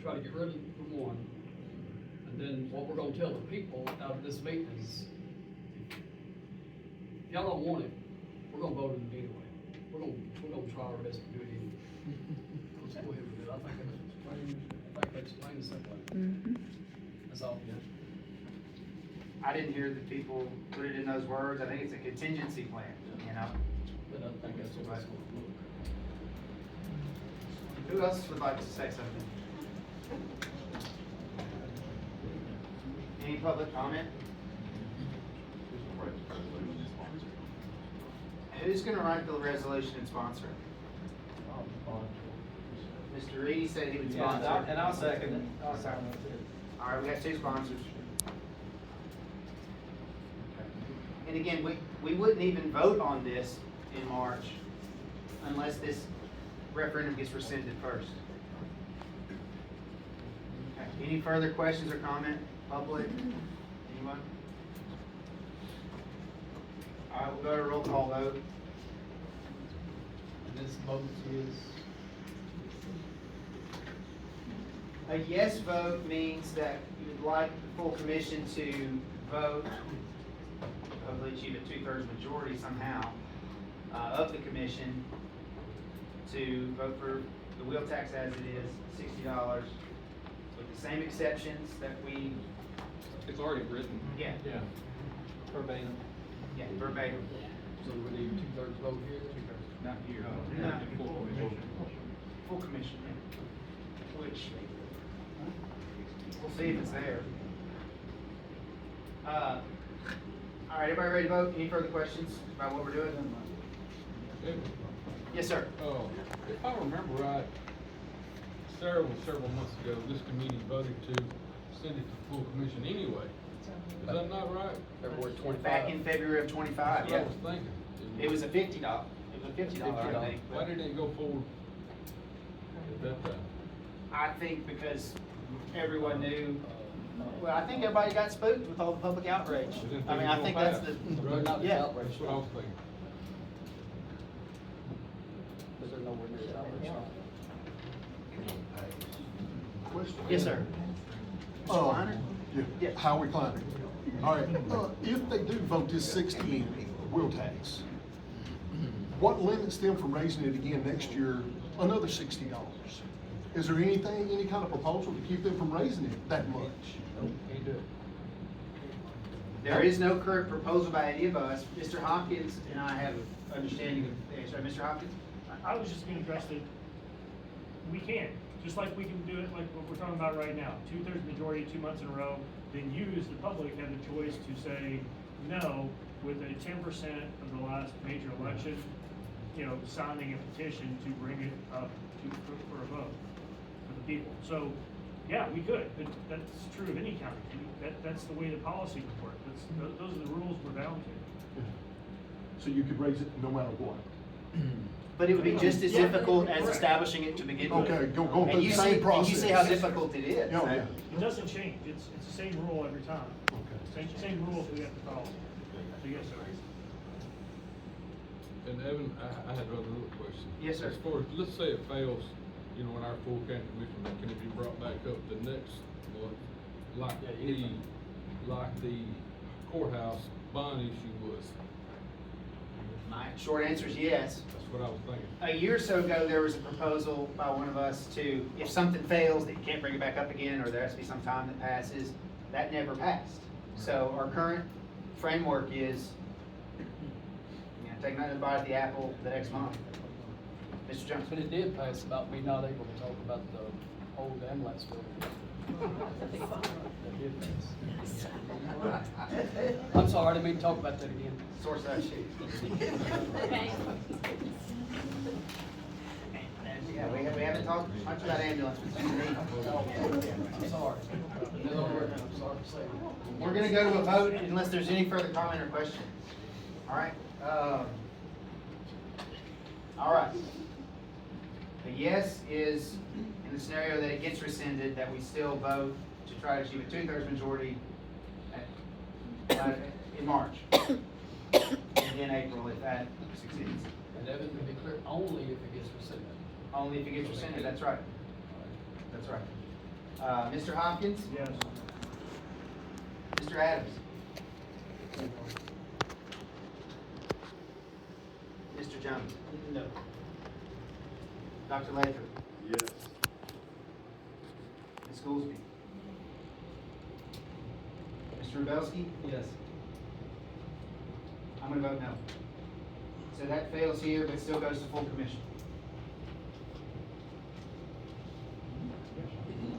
try to get rid of the one, and then what we're gonna tell the people out of this meeting is, if y'all don't want it, we're gonna vote it anyway. We're gonna try our best to do it anyway. Let's go ahead with it. I think that's plain and simple. That's all. I didn't hear that people put it in those words. I think it's a contingency plan, you know? But I think that's what it's gonna look. Who else would like to say something? Any public comment? Who's gonna write the resolution and sponsor it? Mr. Reedy said he would sponsor it. And I'll second it. All right, we have 2 sponsors. And again, we wouldn't even vote on this in March unless this referendum gets rescinded first. Okay, any further questions or comment, public? Anyone? All right, we'll go to roll call vote. And this vote is, A yes vote means that you would like the full commission to vote, hopefully achieve a 2/3 majority somehow, of the commission to vote for the wheel tax as it is, $60, with the same exceptions that we, It's already written. yeah, Verbatim. yeah, verbatim. So we need two-thirds vote here? Not here. No. Full commission. Full commission, which, we'll see if it's there. All right, everybody ready to vote? Any further questions about what we're doing? Yes, sir. If I remember right, several months ago, this committee voted to send it to full commission anyway. Is that not right? February 25. Back in February of 25, That's what yeah. I was thinking. It was a $50. It was a $50, I think. Why didn't it go forward at that time? I think because everyone knew, well, I think everybody got spooked with all the public outrage. I mean, I think that's the, Right? yeah. That's what I was thinking. Because they're nowhere near that much. Yes, sir. Mr. Kleiner? Yeah, Howard Kleiner. All right, if they do vote this 60 in wheel tax, what limits them from raising it again next year, another $60? Is there anything, any kind of proposal to keep them from raising it that much? Can't do it. There is no current proposal by any of us. Mr. Hopkins and I have an understanding of the answer. Mr. Hopkins? I was just gonna address that, we can, just like we can do it like what we're talking about right now, 2/3 majority, 2 months in a row, then you as the public have the choice to say no with a 10% of the last major election, you know, signing a petition to bring it up for a vote for the people. So, yeah, we could, but that's true of any county. That's the way the policy would work. Those are the rules we're bound to. So you could raise it no matter what? But it would be just as Yeah, difficult as correct. establishing it to begin with. Okay, go through And the you same see- process. And you see how difficult it is. Yeah, yeah. It doesn't change, it's the same rule every time. Same rules we have to follow. So yes, sir. And Evan, I had another little question. Yes, sir. As far as, let's say it fails, you know, in our full county commission, can it be brought back up the next month? Like the courthouse bond issue was? My short answer is yes. That's what I was thinking. A year or so ago, there was a proposal by one of us to, if something fails, that you can't bring it back up again, or there has to be some time that passes. That never passed. So our current framework is, take another bite at the apple the next month. Mr. Jones? But it did pass about me not able to talk about the old ambulance building. That did pass. I'm sorry, I didn't mean to talk about that again. Source that sheet. Okay. Yeah, we haven't talked much about ambulance. I'm sorry. I'm sorry to say. We're gonna go to a vote unless there's any further comment or question. All right? All right. A yes is in the scenario that it gets rescinded, that we still vote to try to achieve a 2/3 majority in March. And in April if that succeeds. And Evan, to be clear, only if it gets rescinded. Only if it gets rescinded, that's right. That's right. Mr. Hopkins? Yes. Mr. Adams? Mr. Jones? No. Dr. Lathrop? Yes. Ms. Goolsby? Mr. Rubelski? Yes. I'm gonna vote no. So that fails here, but still goes to full commission.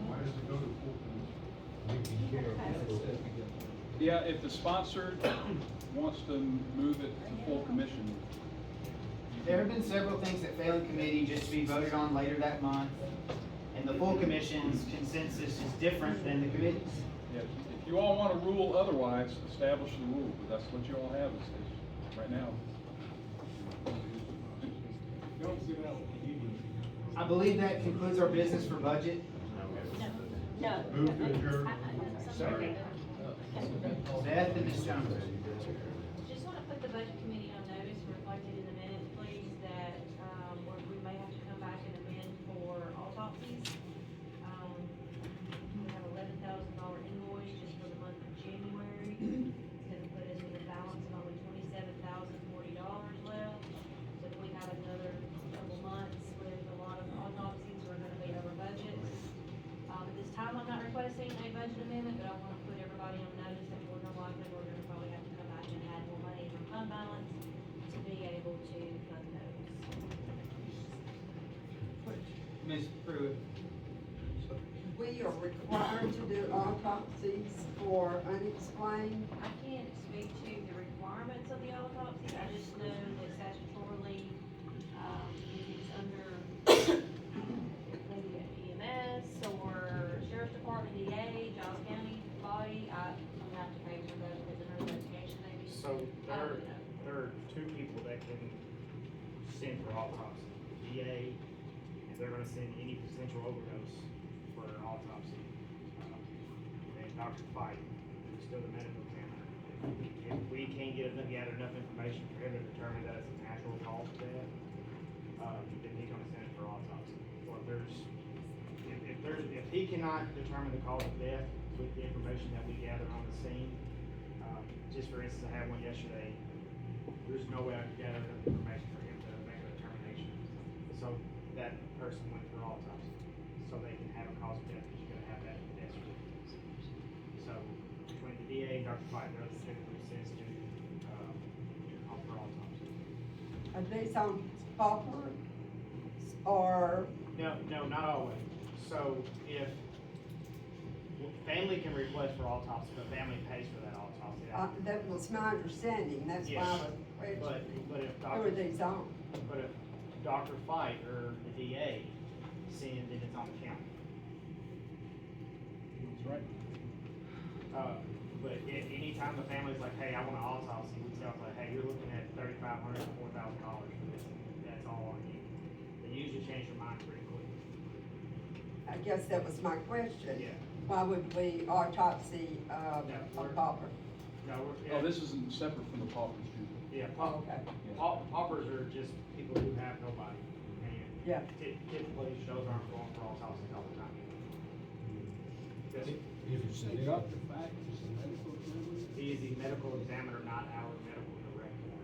Why does it go to full commission? Yeah, if the sponsor wants to move it to full commission, There have been several things that fail in committee just to be voted on later that month. And the full commission's consensus is different than the committee's. yeah, if you all want to rule otherwise, establish the rule, but that's what you all have is right now. I believe that concludes our business for budget. No. Move to adjourn. Second. Beth and Ms. Jones. Just want to put the budget committee on notice, reflected in the minutes, please, that, we may have to come back and amend for autopsies. We have $11,000 invoice just for the month of January. It's gonna put us with a balance of only $27,040 left. So if we have another couple months with a lot of autopsies, we're gonna be over budget. At this time, I'm not requesting a budget amendment, but I want to put everybody on notice that we're gonna likely, we're gonna probably have to come back and add more money from fund balance. So be able to fund those. Ms. Pruitt? We are required to do autopsies for unexplained. I can't speak to the requirements of the autopsy, I just know that statutorily, if it's under maybe EMS or Sheriff's Department, DA, Giles County body, I'm gonna have to pay for those because of an investigation maybe. So there are two people that can send for autopsy. DA, if they're gonna send any potential overdose for an autopsy. And Dr. Fight, who's still the medical examiner. If we can't gather enough information for him to determine that it's a natural cause of death, then he's gonna send it for autopsy. Or if he cannot determine the cause of death with the information that we gather on the scene, just for instance, I had one yesterday, there's no way I could gather enough information for him to make a determination. So that person went for autopsy, so they can have a cause of death, because you're gonna have that in the death certificate. So between the DA and Dr. Fight, they're the typically sends to, for autopsy. Are these on paupers or? No, not always. So if, family can request for autopsy, but family pays for that autopsy. That was my understanding, that's why I was questioning. But if Who are these on? But if Dr. Fight or the DA send, then it's on the county. That's right. But anytime the family's like, hey, I want an autopsy, we tell them, hey, you're looking at $3,500 to $4,000 for this, that's all on you. They usually change their mind pretty quick. I guess that was my question. Yeah. Why would we autopsy, a pauper? No, Oh, this isn't separate from the paupers, usually. Yeah, Okay. paupers are just people who have nobody. And Yeah. typically, shows aren't going for autopsies all the time. Yes. If it's a Dr. Fight, it's a medical examiner. He is the medical examiner, not our medical director.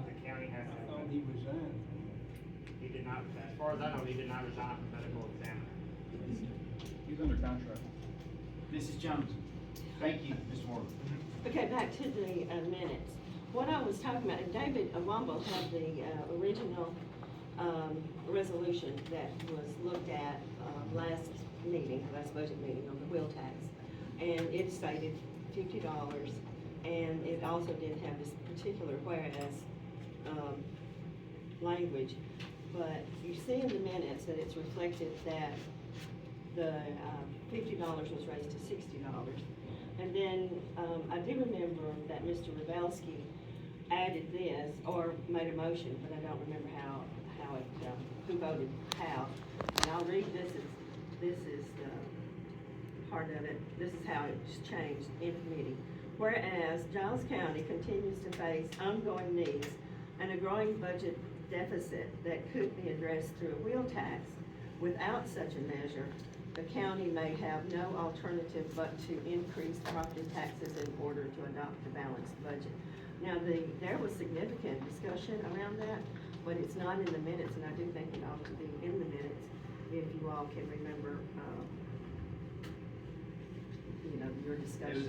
The county has I to. thought he resigned. He did not, as far as I know, he did not resign from medical examiner. He's under contract. Mrs. Jones? Thank you, Mr. Morgan. Okay, back to the minutes. What I was talking about, and David Womble had the original resolution that was looked at last budget meeting on the wheel tax. And it stated $50, and it also did have this particular whereas language. But you see in the minutes that it's reflected that the $50 was raised to $60. And then, I do remember that Mr. Ravelski added this, or made a motion, but I don't remember how it, who voted how. And I'll read this is part of it, this is how it's changed in committee. Whereas Giles County continues to face ongoing needs and a growing budget deficit that could be addressed through a wheel tax, without such a measure, the county may have no alternative but to increase property taxes in order to adopt a balanced budget. Now, there was significant discussion around that, but it's not in the minutes, and I do think it ought to be in the minutes, if you all can remember, your discussion.